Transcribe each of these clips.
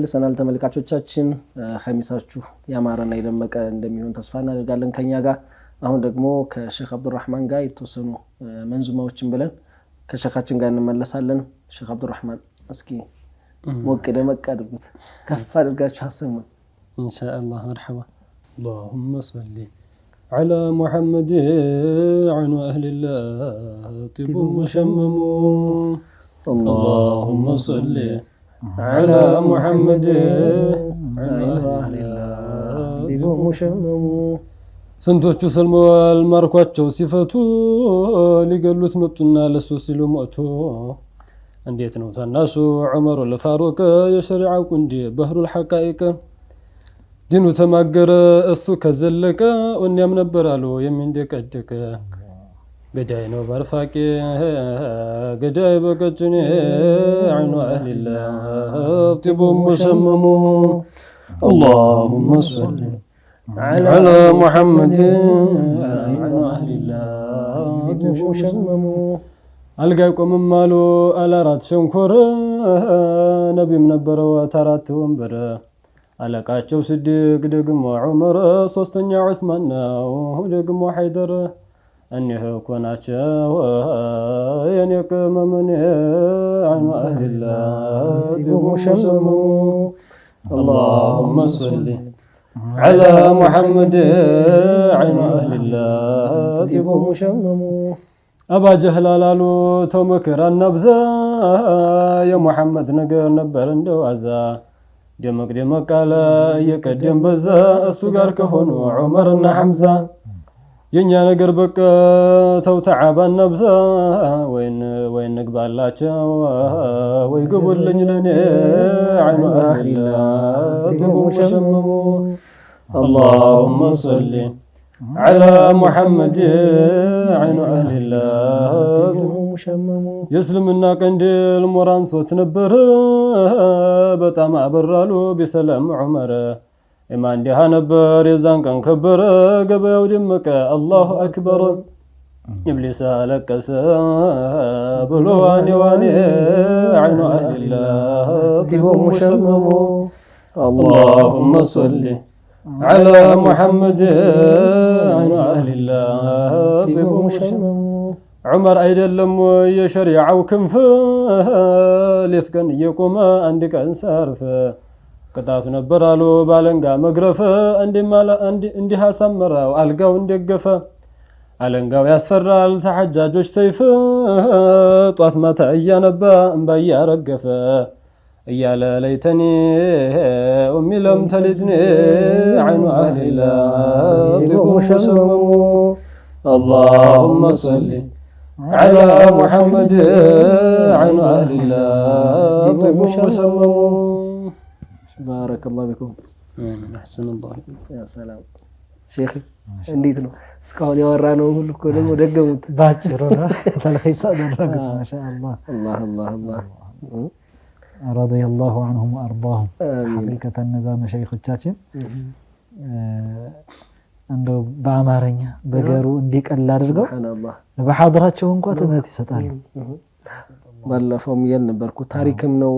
ተመልሰናል ተመልካቾቻችን። ኸሚሳችሁ ያማረና የደመቀ እንደሚሆን ተስፋ እናደርጋለን ከኛ ጋር። አሁን ደግሞ ከሼክ አብዱራህማን ጋር የተወሰኑ መንዙማዎችን ብለን ከሼኻችን ጋር እንመለሳለን። ሼክ አብዱራህማን እስኪ ሞቅ ደመቅ አድርጉት፣ ከፍ አድርጋችሁ አሰሙን ኢንሻአላህ። መርሐባ اللهم صل على محمد عن أهل الله طب مشمم اللهم صل على محمد عن أهل الله طب مشمم ስንቶቹ ሰልመዋል ማርኳቸው ሲፈቱ ሊገሉት መጡና ለሱ ሲሉ ሞቱ። እንዴት ነው ታናሱ ዑመር ለፋሩቅ የሸሪዓው ቁንዲ በህሩል ሐቃኢቅ ዲኑ ተማገረ እሱ ከዘለቀ ወንያም ነበር አሉ የሚንደቀደቀ ገዳይ ነው ባርፋቂ ገዳይ በቀጭኔ አይኑ አህሊላህ ጥቡ ሙሸመሙ اللهم صل على محمد አይኑ አህሊላህ ጥቡ ሙሸመሙ አልጋይ ቆምም አሉ አላራት ሸንኮር ነቢም ነበረው ታራት ወንበር አለቃቸው ስድቅ ደግሞ ዑመር ሶስተኛ ዑስማን ነው ደግሞ ሐይደር እኒህ እኮ ናቸው የኔ ቅመምን አይኑ አህሊላህ ጥቡ ሙሸመሙ اللهم صل على محمد አይኑ አህሊላህ ጥቡ ሙሸመሙ አባ ጀህል አላሉ ተው መከራ እናብዛ የሙሐመድ ነገር ነበር እንደዋዛ ደመቅ ደመቅ አለ የቀደም በዛ እሱ ጋር ከሆኑ ዑመርና ሐምዛ የኛ ነገር በቃ ተው ተዓባን ነብዛ ወይን ንግባላቸው ወይ ግቡልኝ ለኔ አይኑ አህሊላህ ጥቡ ሙሸመሙ اللهم صل على محمد عين أهل الله مشمم يسلمنا قنديل موران صوت نبر بتام عبرالو بسلام عمر إيمان ديها نبر يزان كان كبر قبيو دمك الله أكبر إبليس لك سابلو واني عين أهل الله مشمم اللهم صل على محمد عين أهل الله طب مشمم عمر አይደለም የሸሪዓው ክንፍ ሌትቀን እየቆመ አንድ ቀን ሰርፍ ቅጣት ነበር አሉ ባለንጋ መግረፍ እንዲህ አሳመረው አልጋው እንደገፈ አለንጋው ያስፈራል ተሐጃጆች ሰይፍ ጧት ማታ እያነባ እንባ እያረገፈ እያለ ለይተኒ ኡሚ ለም ተልድኒ አይኑ አህሊላህ ጥቡ ሙሸመሙ اللهم صل على محمد عين أهلillah طب مشمم بارك الله بكم أحسن الله يا سلام شيخ እንዴት ነው እስካሁን ያወራነው ሁሉ እኮ ደግሞ ደገሙት ባጭሩ ተልኺስ አደረጉት ማሻአላህ الله الله الله رضي الله عنهم وارضاهم حقيقة እነዛ መሸይኾቻችን እንደው በአማርኛ በገሩ እንዲቀል አድርገው በሐድራቸው እንኳን ትምህርት ይሰጣሉ። ባለፈውም ይል ነበርኩ ታሪክም ነው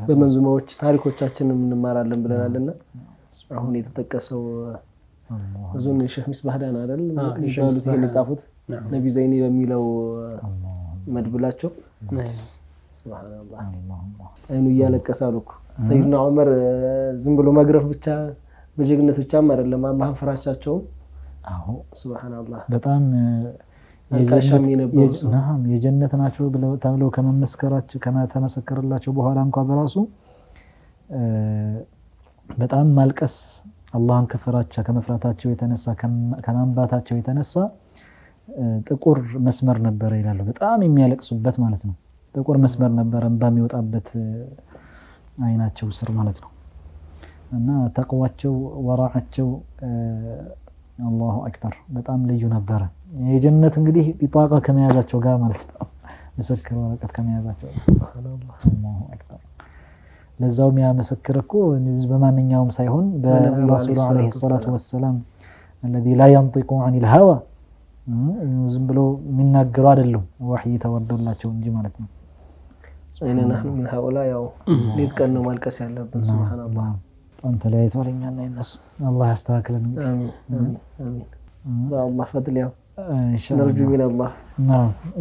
በመንዙማዎች ታሪኮቻችንን እንማራለን ብለናልና አሁን የተጠቀሰው ብዙን ሼህ ሚስባህዳን አይደል ይሻሉት ይሄን የጻፉት ነቢ ዘይኒ በሚለው መድብላቸው ሱብሃንአላህ አይኑ እያለቀሳሉ ሰይድና ዑመር ዝም ብሎ መግረፍ ብቻ በጀግነት ብቻም አይደለም አላህን ፍራቻቸው አዎ ሱብሃንአላህ በጣም የጀነት ናቸው ብለው ተብለው ከመተመሰከረላቸው በኋላ እንኳን በራሱ በጣም ማልቀስ አላህን ከፍራቻ ከመፍራታቸው የተነሳ ከማንባታቸው የተነሳ ጥቁር መስመር ነበር ይላሉ። በጣም የሚያለቅሱበት ማለት ነው። ጥቁር መስመር ነበር እንባ የሚወጣበት አይናቸው ስር ማለት ነው። እና ተቅዋቸው ወራዓቸው አላሁ አክበር በጣም ልዩ ነበር። የጀነት እንግዲህ ቢጣቃ ከመያዛቸው ጋር ማለት ነው። ምስክር ወረቀት ከመያዛቸው ሱብሃንአላህ አላሁ አክበር። ለዛውም ያ ምስክር እኮ በማንኛውም ሳይሆን በረሱል አለይሂ ሰላቱ ወሰለም الذي لا ينطق عن الهوى ዝም ብሎ የሚናገሩ አይደለም ወህይ ተወርዶላቸው እንጂ ማለት ነው። አይነ نحن من هؤلاء ያው ሌት ቀን ነው ማልቀስ ያለብን። ሱብሃንአላህ በጣም ተለያይቷል እኛና እነሱ። አላህ ያስተካክለን። አሚን አሚን በአላህ ፈድል ያው ነርጁ ሚን አላህ።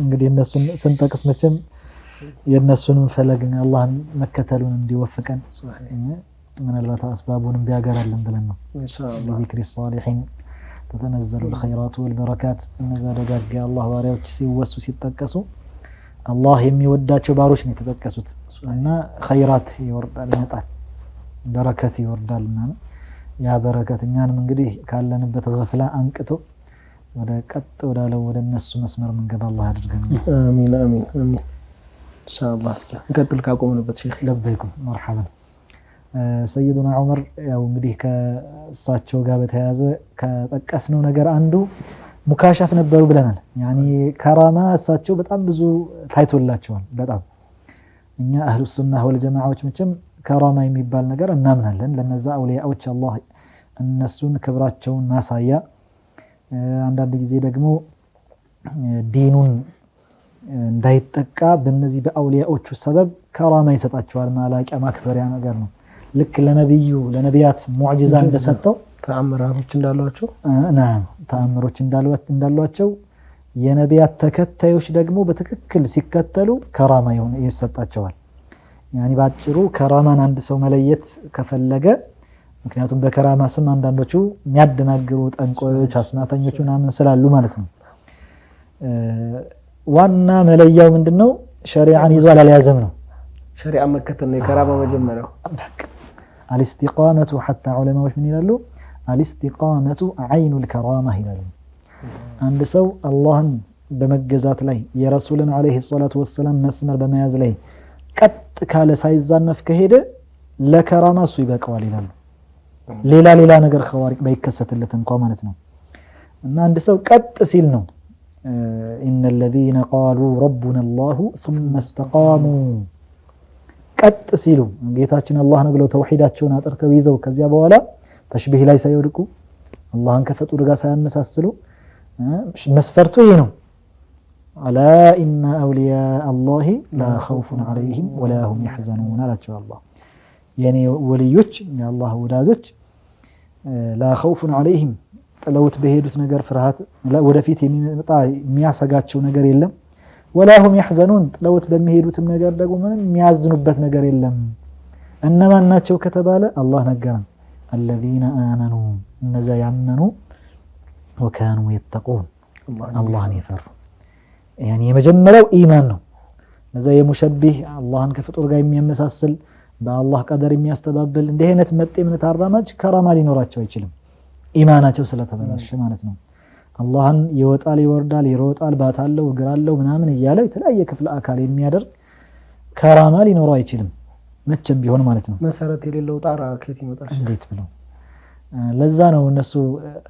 እንግዲህ እነሱን ስንጠቅስ መቼም የእነሱንም ፈለግን አላህን መከተሉን እንዲወፍቀን ምናልባት አስባቡንም ቢያገራልን ብለን ነው። ኢንሻአላህ ዚክሪ ሷሊሒን ተተነዘሉ الخيرات والبركات እነዛ ደጋግ አላህ ባሪያዎች ሲወሱ ሲጠቀሱ አላህ የሚወዳቸው ባሮች ነው የተጠቀሱት እና ኸይራት ይወርዳል ይመጣል በረከት ይወርዳልና ያ በረከት እኛንም እንግዲህ ካለንበት ገፍላ አንቅቶ ወደ ቀጥ ወዳለው ወደ እነሱ መስመር መንገባ አላህ ያድርገን። አሚን አሚን አሚን ኢንሻአላህ። እስኪ እንቀጥል ካቆምንበት ሼክ። ለበይኩም መርሐባ። ሰይዱና ዑመር ያው እንግዲህ ከእሳቸው ጋር በተያያዘ ከጠቀስነው ነገር አንዱ ሙካሻፍ ነበሩ ብለናል። ያኒ ከራማ እሳቸው በጣም ብዙ ታይቶላቸዋል። በጣም እኛ አህሉ ሱና ወል ጀማዓዎች መቼም ከራማ የሚባል ነገር እናምናለን። ለነዛ አውሊያዎች አላህ እነሱን ክብራቸውን ማሳያ፣ አንዳንድ ጊዜ ደግሞ ዲኑን እንዳይጠቃ በእነዚህ በአውሊያዎቹ ሰበብ ከራማ ይሰጣቸዋል። ማላቂያ ማክበሪያ ነገር ነው። ልክ ለነቢያት ሙዕጂዛ እንደሰጠው ተአምራቶች እንዳሏቸው ተአምሮች እንዳሏቸው የነቢያት ተከታዮች ደግሞ በትክክል ሲከተሉ ከራማ ይሰጣቸዋል። ያኒ ባጭሩ ከራማን አንድ ሰው መለየት ከፈለገ ምክንያቱም በከራማ ስም አንዳንዶቹ የሚያደናግሩ ጠንቆዮች፣ አስማተኞች ምናምን ስላሉ ማለት ነው። ዋና መለያው ምንድነው? ሸሪዓን ይዟል አልያዘም ነው። ሸሪዓን መከተል ነው የከራማ መጀመሪያው። አልስቲቃመቱ ሐታ ዑለማዎች ምን ይላሉ? አልስቲቃመቱ ዐይኑል ከራማ ይላሉ። አንድ ሰው አላህን በመገዛት ላይ የረሱልን ዐለይሂ ሰላቱ ወሰላም መስመር በመያዝ ላይ ቀጥ ካለ ሳይዛነፍ ከሄደ ለከራማ እሱ ይበቃዋል ይላሉ። ሌላ ነገር ኸዋሪቅ ባይከሰትለት እንኳን ማለት ነው። እና አንድ ሰው ቀጥ ሲል ነው ኢነ الذين قالوا ربنا الله ثم استقاموا ቀጥ ሲሉ ጌታችን አላህ ነው ብለው ተውሂዳቸውን አጥርተው ይዘው ከዚያ በኋላ ተሽቢህ ላይ ሳይወድቁ አላህን ከፍጡር ጋር ሳያመሳስሉ መስፈርቱ ይሄ ነው። አላ ኢነ አውሊያء الله لا خوف عليهم ولا هم يحزنون አላቸው አላህ። የኔ ወልዮች የአላህ ወዳጆች لا خوف عليهم ጥለውት በሄዱት ነገር ፍርሃት ወደፊት የሚመጣ የሚያሰጋቸው ነገር የለም። ولا هم يحزنون ጥለውት በሚሄዱትም ነገር ደግሞ ምንም የሚያዝኑበት ነገር የለም። እነማን ናቸው ከተባለ አላህ ነገረን። الذين آمنوا እነዛ ያመኑ وكانوا يتقون አላህን ይፈሩ። ያኒ የመጀመሪያው ኢማን ነው። ለዛ የሙሸቢህ አላህን ከፍጡር ጋር የሚያመሳስል በአላህ ቀደር የሚያስተባብል እንዲህ አይነት መጤ እምነት አራማጅ ከራማ ሊኖራቸው አይችልም። ኢማናቸው ስለተበላሸ ማለት ነው። አላህን ይወጣል ይወርዳል ይሮጣል ባታለው እግራለው ምናምን እያለ የተለያየ ክፍለ አካል የሚያደርግ ከራማ ሊኖረው አይችልም መቼም ቢሆን ማለት ነው። መሰረት የሌለው ጣራ ከየት ይመጣል? እንዴት ብለው ለዛ ነው እነሱ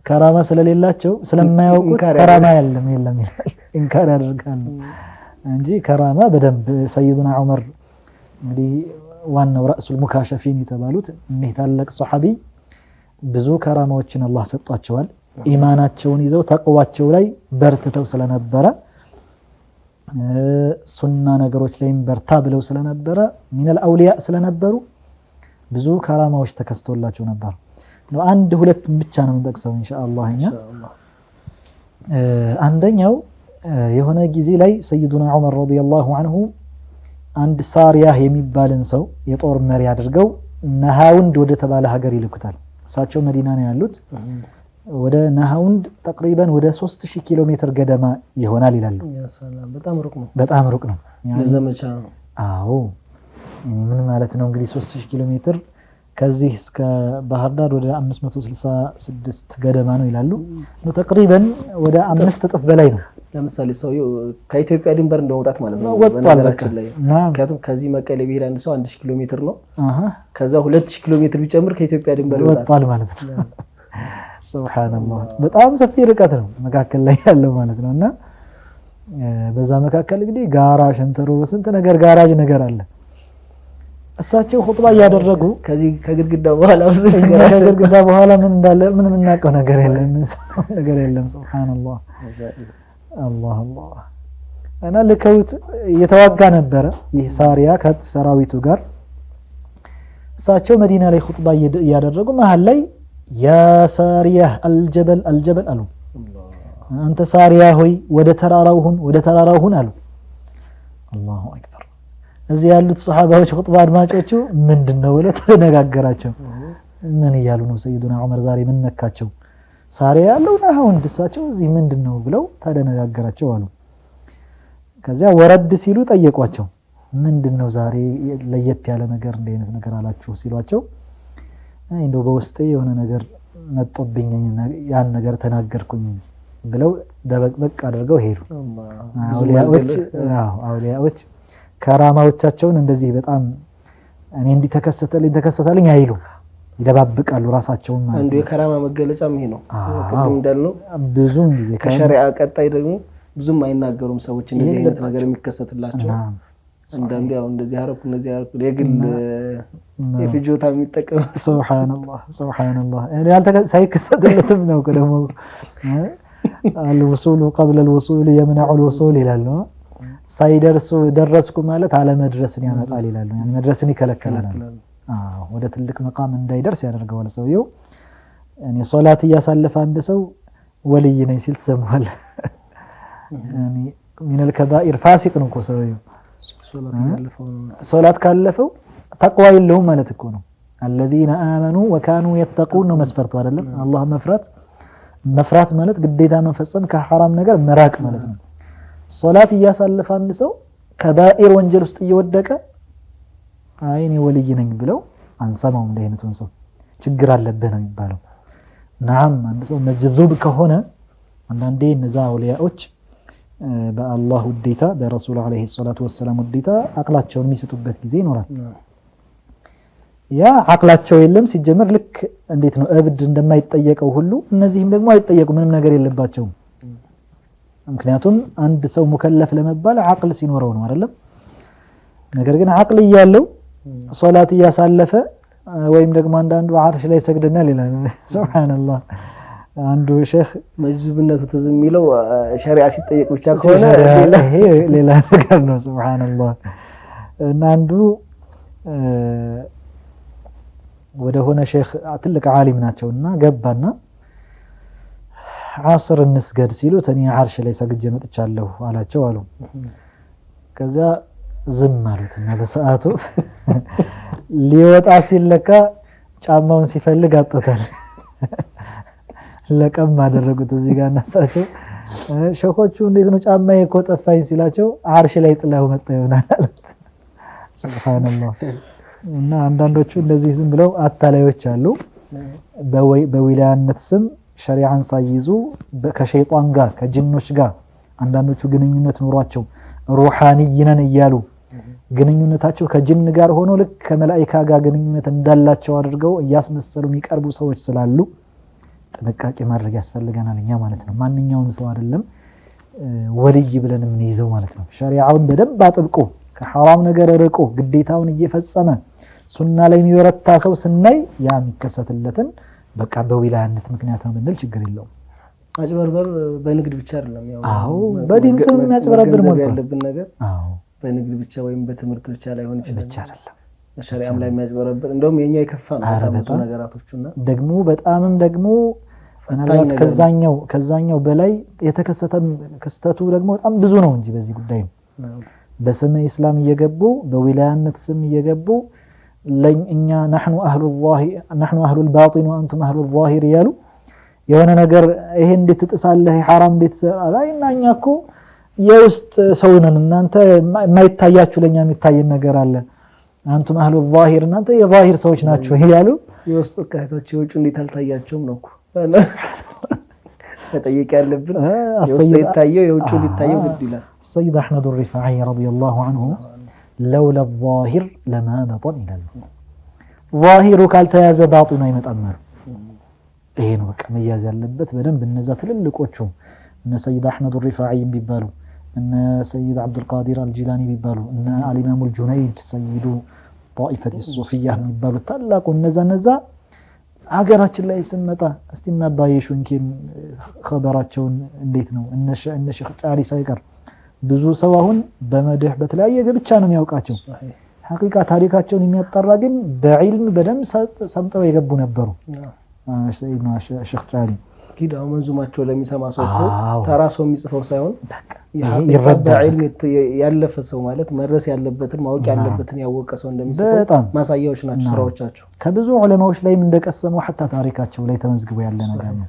ከራማ ስለሌላቸው ስለማያውቁት ከራማ የለም ኢንካር ያደርጋሉ እንጂ ከራማ በደንብ ሰይዱና ዑመር እንግዲህ ዋናው ረእሱል ሙካሸፊን የተባሉት እነዚህ ታላቅ ሱሐቢ ብዙ ከራማዎችን አላህ ሰጧቸዋል። ኢማናቸውን ይዘው ተቅዋቸው ላይ በርትተው ስለነበረ ሱና ነገሮች ላይም በርታ ብለው ስለነበረ ሚነል አውሊያ ስለነበሩ ብዙ ከራማዎች ተከስተውላቸው ነበር። ነው አንድ ሁለት ብቻ ነው የምንጠቅሰው ኢንሻአላህ እኛ። አንደኛው የሆነ ጊዜ ላይ ሰይዱና ዑመር ረዲየላሁ ዐንሁ አንድ ሳሪያህ የሚባልን ሰው የጦር መሪ አድርገው ነሃውንድ ወደ ተባለ ሀገር ይልኩታል። እሳቸው መዲና ነው ያሉት። ወደ ነሃውንድ ተቅሪበን ወደ 3000 ኪሎ ሜትር ገደማ ይሆናል ይላሉ። ያ ሰላም በጣም ሩቅ ነው ለዘመቻ ነው። አዎ ምን ማለት ነው እንግዲህ 3000 ኪሎ ሜትር ከዚህ እስከ ባህር ዳር ወደ 566 ገደማ ነው ይላሉ። ነው ተቅሪበን ወደ 5 እጥፍ በላይ ነው። ለምሳሌ ሰው ከኢትዮጵያ ድንበር እንደወጣት ማለት ነው። በነገራችን ላይ ምክንያቱም ከዚህ መቀሌ ቢሄድ አንድ ሰው 1000 ኪሎ ሜትር ነው። ከዛ 2000 ኪሎ ሜትር ቢጨምር ከኢትዮጵያ ድንበር ይወጣል ማለት ነው። ሱብሃንአላህ በጣም ሰፊ ርቀት ነው መካከል ላይ ያለው ማለት ነውና በዛ መካከል እንግዲህ ጋራ ሸንተሮ ስንት ነገር ጋራጅ ነገር አለ። እሳቸው ኹጥባ ያደረጉ ከዚህ ከግድግዳ በኋላ ምን እንዳለ ምንም እናቀው ነገር የለም። ሱብሃንአላህ አላህ እና ልከውት የተዋጋ ነበረ ይህ ሳሪያ ከሰራዊቱ ጋር። እሳቸው መዲና ላይ ኹጥባ እያደረጉ መሀል ላይ ያ ሳሪያ አልጀበል አልጀበል አሉ። አንተ ሳሪያ ሆይ ወደ ተራራው ሁን አሉ። አላሁ አክበር። እዚህ ያሉት ሱሐባዎች ኹጥባ አድማጮቹ ምንድነው ብለው ተነጋገራቸው። ምን እያሉ ነው ሰይዱና ዑመር ዛሬ ምን ነካቸው? ሳሪያ ያለው ነው እሳቸው እዚህ ምንድነው ብለው ተነጋገራቸው አሉ። ከዚያ ወረድ ሲሉ ጠየቋቸው። ምንድነው ዛሬ ለየት ያለ ነገር እንደ አይነት ነገር አላችሁ ሲሏቸው እንደው በውስጤ የሆነ ነገር መጥቶብኝ ያን ነገር ተናገርኩኝ ብለው ደበቅ አድርገው ሄዱ። አውሊያዎች ከራማዎቻቸውን እንደዚህ በጣም እኔ እንዲህ ተከሰተልኝ አይሉ ይደባብቃሉ ራሳቸውን ማለት ነው። አንዱ የከራማ መገለጫም ይሄ ነው። ቅድም እንዳልነው ብዙውን ጊዜ ከሸሪዓ ቀጣይ ደግሞ ብዙም አይናገሩም ሰዎች እንደዚህ አይነት ነገር የሚከሰትላቸው። አንዳንዱ ያው እንደዚህ አረኩ የግል የፍጆታ የሚጠቀም ሱብሃንአላህ እኔ ሳይከሰትለትም ነው ደግሞ الوصول قبل الوصول يمنع الوصول ይላሉ። ሳይደርሱ ደረስኩ ማለት አለመድረስን ያመጣል ይላሉ። يعني መድረስን ይከለክላል። ወደ ትልቅ መቃም እንዳይደርስ ያደርገዋል ሰውየው። እኔ ሶላት እያሳለፈ አንድ ሰው ወልይ ነኝ ሲል ተሰማል። يعني من الكبائر فاسق ነው ሰውየው። ሶላት ካለፈው ተቅዋ የለውም ማለት እኮ ነው። الذين آمنوا وكانوا يتقون ነው መስፈርቱ አይደለም። አላህ መፍራት ማለት ግዴታ መፈጸም ከሐራም ነገር መራቅ ማለት ነው። ሶላት እያሳለፈ አንድ ሰው ከባኢር ወንጀል ውስጥ እየወደቀ አይኔ ወልይ ነኝ ብለው አንሰማውም። እንደነቱን ሰው ችግር አለበት ነው የሚባለው። نعم አንድ ሰው መጅዙብ ከሆነ አንዳንዴ እነዛ አውሊያዎች በአላህ ውዴታ በረሱል አለይሂ ሰላቱ ወሰለም ውዴታ አቅላቸውን የሚስጡበት ጊዜ ይኖራል። ያ አቅላቸው የለም ሲጀመር ልክ እንዴት ነው እብድ እንደማይጠየቀው ሁሉ እነዚህም ደግሞ አይጠየቁ ምንም ነገር የለባቸውም። ምክንያቱም አንድ ሰው ሙከለፍ ለመባል አቅል ሲኖረው ነው አይደለም። ነገር ግን አቅል እያለው ሶላት እያሳለፈ ወይም ደግሞ አንዳንዱ አርሽ ላይ ሰግደናል ይላል። ሱብሃንአላህ አንዱ ሼህ መጅዙብነቱ ተዝም የሚለው ሸሪዓ ሲጠየቅ ብቻ ከሆነ ይሄ ሌላ ነገር ነው። ሱብሃንአላህ እና አንዱ ወደ ሆነ ሼህ ትልቅ ዓሊም ናቸውና ገባና ዓስር እንስገድ ሲሉት እኔ አርሽ ላይ ሰግጄ መጥቻለሁ አላቸው አሉ። ከዛ ዝም አሉትና በሰዓቱ ሊወጣ ሲለካ ጫማውን ሲፈልግ አጥቷል። ለቀም አደረጉት እዚህ ጋር እናሳቸው ሸኾቹ እንዴት ነው ጫማዬ እኮ ጠፋኝ ሲላቸው አርሽ ላይ ጥለው መጣ ይሆናል አሉት። ሱብሃንአላህ እና አንዳንዶቹ እንደዚህ ዝም ብለው አታላዮች አሉ። በዊላያነት ስም ሸሪዓን ሳይይዙ ከሸይጣን ጋር ከጅኖች ጋር አንዳንዶቹ ግንኙነት ኖሯቸው ሩሃኒይነን እያሉ ግንኙነታቸው ከጅን ጋር ሆኖ ልክ ከመላእክት ጋር ግንኙነት እንዳላቸው አድርገው እያስመሰሉ የሚቀርቡ ሰዎች ስላሉ ጥንቃቄ ማድረግ ያስፈልገናል እኛ ማለት ነው። ማንኛውም ሰው አይደለም ወልይ ብለን የምንይዘው ማለት ነው። ሸሪዓውን በደንብ አጥብቆ ከሐራም ነገር ርቆ ግዴታውን እየፈጸመ ሱና ላይ የሚወረታ ሰው ስናይ ያ የሚከሰትለትን በቃ በዊላያነት ምክንያት ነው ብንል ችግር የለውም። አጭበርበር በንግድ ብቻ አይደለም ያው አዎ በዲን ስም የሚያጭበረብር ሞልቷል ያለብን ነገር አዎ በንግድ ብቻ ወይም በትምህርት ብቻ ላይ ሆነ ይችላል። ሸሪዓም ላይ የሚያጭበረብር እንደውም የኛ የከፋ ነው ብዙ ነገራቶችና ደግሞ በጣምም ደግሞ ምናልባት ከዛኛው በላይ የተከሰተ ክስተቱ ደግሞ በጣም ብዙ ነው እንጂ በዚህ ጉዳይ ነው በስመ እስላም እየገቡ በዊላያነት ስም እየገቡ ለኛ نحن اهل الباطن وانتم اهل الظاهر ያሉ የሆነ ነገር ይሄ እንዴት ትጥሳለህ ሐራም እንዴት አላይና እኛ እኮ የውስጥ ሰው ነን እናንተ የማይታያችሁ ለኛ የሚታየን ነገር አለ አንቱም اهل الظاهر እናንተ የظاهر ሰዎች ናችሁ ይላሉ። የውስጥ ካህቶች የውጭ እንዴት አልታያቸውም ነው እኮ ተጠይቅ ያለብን የውስጥ ይታየው የውጭ ሊታየው ግድ ይላል። ሰይድ አህመድ الرفاعي رضي الله عنه لولا الظاهر لما بطن ይላል። ظاهሩ ካልተያዘ ባጢኑ አይመጣም። ይሄ ነው በቃ መያዝ ያለበት በደንብ እነዛ ትልልቆቹ እነ ሰይድ አህመድ الرفاعي ቢባሉ እነ ሰይድ عبد القادر الجيلاني ቢባሉ እነ الامام الجنيد سيد طائفة الصوفية ቢባሉ ታላቁ እነዛ ሀገራችን ላይ ስንመጣ እስቲና ባይሹንኪን خبራቸውን እንዴት ነው እነ ሼህ ጫሪ ሳይቀር ብዙ ሰው አሁን በመድህ በተለያየ ብቻ ነው የሚያውቃቸው። ሐቂቃ ታሪካቸውን የሚያጣራ ግን በዒልም በደንብ ሰምጠው የገቡ ነበሩ። ኢብኑ ሸኽ ጫሊ ኪዳው መንዙማቸው ለሚሰማ ሰው እኮ ተራ ሰው የሚጽፈው ሳይሆን በዒልም ያለፈ ሰው ማለት መድረስ ያለበትን ማወቅ ያለበትን ያወቀ ሰው እንደሚጽፈው ማሳያዎች ናቸው ስራዎቻቸው። ከብዙ ዑለማዎች ላይም እንደቀሰሙ ሐታ ታሪካቸው ላይ ተመዝግቦ ያለ ነገር ነው።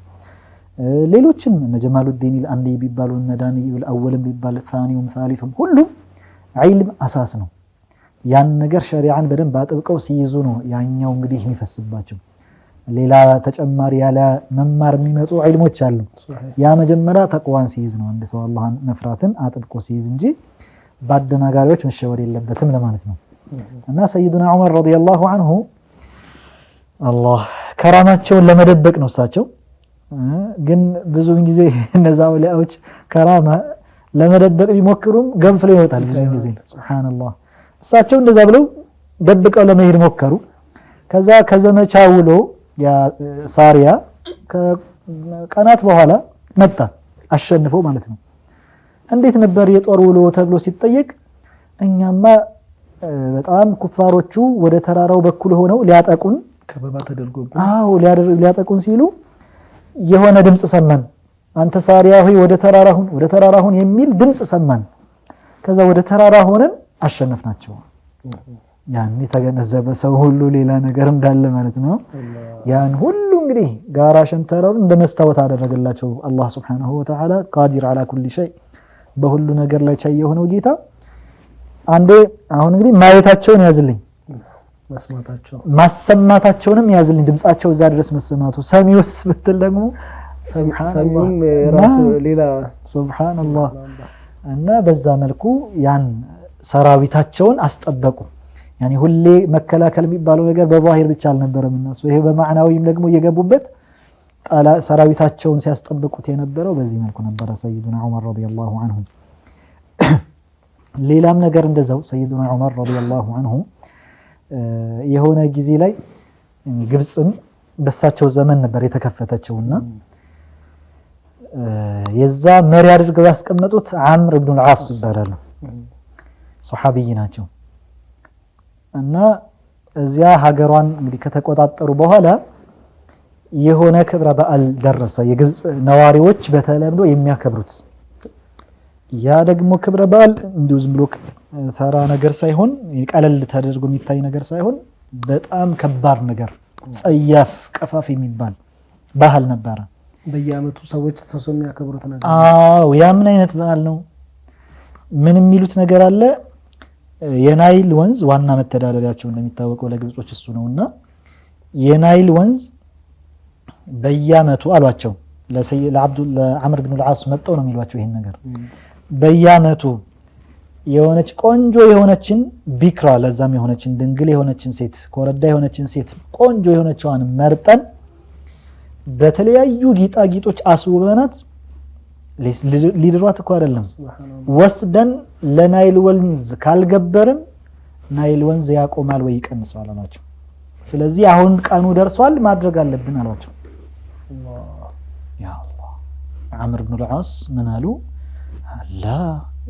ሌሎችም እነ ጀማሉዲን አልአንዲ ቢባሉ እነ ዳንኤል አወልም ቢባል ፋኒውም ሳሊሱም ሁሉም ዒልም አሳስ ነው። ያን ነገር ሸሪዓን በደንብ አጥብቀው ሲይዙ ነው ያኛው እንግዲህ የሚፈስባቸው። ሌላ ተጨማሪ ያለ መማር የሚመጡ ዒልሞች አሉ። ያ መጀመሪያ ተቅዋን ሲይዝ ነው አንድ ሰው አላህን መፍራትን አጥብቆ ሲይዝ እንጂ በአደናጋሪዎች መሸወድ የለበትም ለማለት ነው። እና ሰይዱና ዑመር ረዲየላሁ ዐንሁ አላህ ከራማቸውን ለመደበቅ ነው እሳቸው ግን ብዙውን ጊዜ እነዛ አውሊያዎች ከራማ ለመደበቅ ቢሞክሩም ገንፍለው ይወጣል ብዙውን ጊዜ ሱብሃንአላህ። እሳቸው እንደዛ ብለው ደብቀው ለመሄድ ሞከሩ። ከዛ ከዘመቻ ውሎ ያ ሳሪያ ከቀናት በኋላ መጣ አሸንፎ ማለት ነው። እንዴት ነበር የጦር ውሎ ተብሎ ሲጠየቅ እኛማ በጣም ኩፋሮቹ ወደ ተራራው በኩል ሆነው ሊያጠቁን ከበባ ተደርጎብን ሊያጠቁን ሲሉ የሆነ ድምጽ ሰማን። አንተ ሳሪያ ሆይ ወደ ተራራ ሁን የሚል ድምጽ ሰማን። ከዛ ወደ ተራራ ሆነን አሸነፍናቸው። ያን የተገነዘበ ሰው ሁሉ ሌላ ነገር እንዳለ ማለት ነው። ያን ሁሉ እንግዲህ ጋራ ሸንተረሩ እንደ መስታወት አደረገላቸው አላህ Subhanahu Wa Ta'ala ቃዲር على كل شيء በሁሉ ነገር ላይ ቻይ የሆነው ጌታ። አንዴ አሁን እንግዲህ ማየታቸውን ያዝልኝ ማሰማታቸውንም ያዝልኝ ድምጻቸው እዛ ድረስ መሰማቱ ሰሚውስ ብትል ደግሞ ሰሚውም ራሱ ሌላ ሱብሃንአላህ። እና በዛ መልኩ ያን ሰራዊታቸውን አስጠበቁ። ያኒ ሁሌ መከላከል የሚባለው ነገር በዛሂር ብቻ አልነበረም እነሱ ይሄ በማዕናዊም ደግሞ እየገቡበት ሰራዊታቸውን ሲያስጠብቁት የነበረው በዚህ መልኩ ነበር ሰይዱና ዑመር ረዲየላሁ ዐንሁ። ሌላም ነገር እንደዛው ሰይዱና ዑመር ረዲየላሁ ዐንሁ የሆነ ጊዜ ላይ ግብጽን በሳቸው ዘመን ነበር የተከፈተችውና የዛ መሪ አድርገው ያስቀመጡት አምር ኢብኑ አልዓስ ይባላሉ። ሱሐቢይ ናቸው። እና እዚያ ሀገሯን እንግዲህ ከተቆጣጠሩ በኋላ የሆነ ክብረ በዓል ደረሰ የግብጽ ነዋሪዎች በተለምዶ የሚያከብሩት። ያ ደግሞ ክብረ በዓል እንዲሁ ዝም ብሎ ተራ ነገር ሳይሆን ቀለል ተደርጎ የሚታይ ነገር ሳይሆን በጣም ከባድ ነገር ጸያፍ ቀፋፍ የሚባል ባህል ነበረ። በየዓመቱ ሰዎች ተሰብስበው የሚያከብሩት ነገር ያ ምን አይነት በዓል ነው? ምን የሚሉት ነገር አለ? የናይል ወንዝ ዋና መተዳደሪያቸው እንደሚታወቀው ለግብጾች እሱ ነውና የናይል ወንዝ በየዓመቱ አሏቸው ለአምር ኢብኑ አልዓስ መጣው ነው የሚሏቸው ይሄን ነገር በየዓመቱ የሆነች ቆንጆ የሆነችን ቢክራ ለዛም የሆነችን ድንግል የሆነችን ሴት ኮረዳ የሆነችን ሴት ቆንጆ የሆነችዋን መርጠን በተለያዩ ጌጣጌጦች አስውበናት ሊድሯት እኮ አይደለም ወስደን ለናይል ወንዝ ካልገበርን ናይል ወንዝ ያቆማል ወይ ይቀንሳል አሏቸው። ስለዚህ አሁን ቀኑ ደርሷል ማድረግ አለብን አሏቸው። ያ አላህ አምር ኢብኑ አልዓስ ምን አሉ? ላ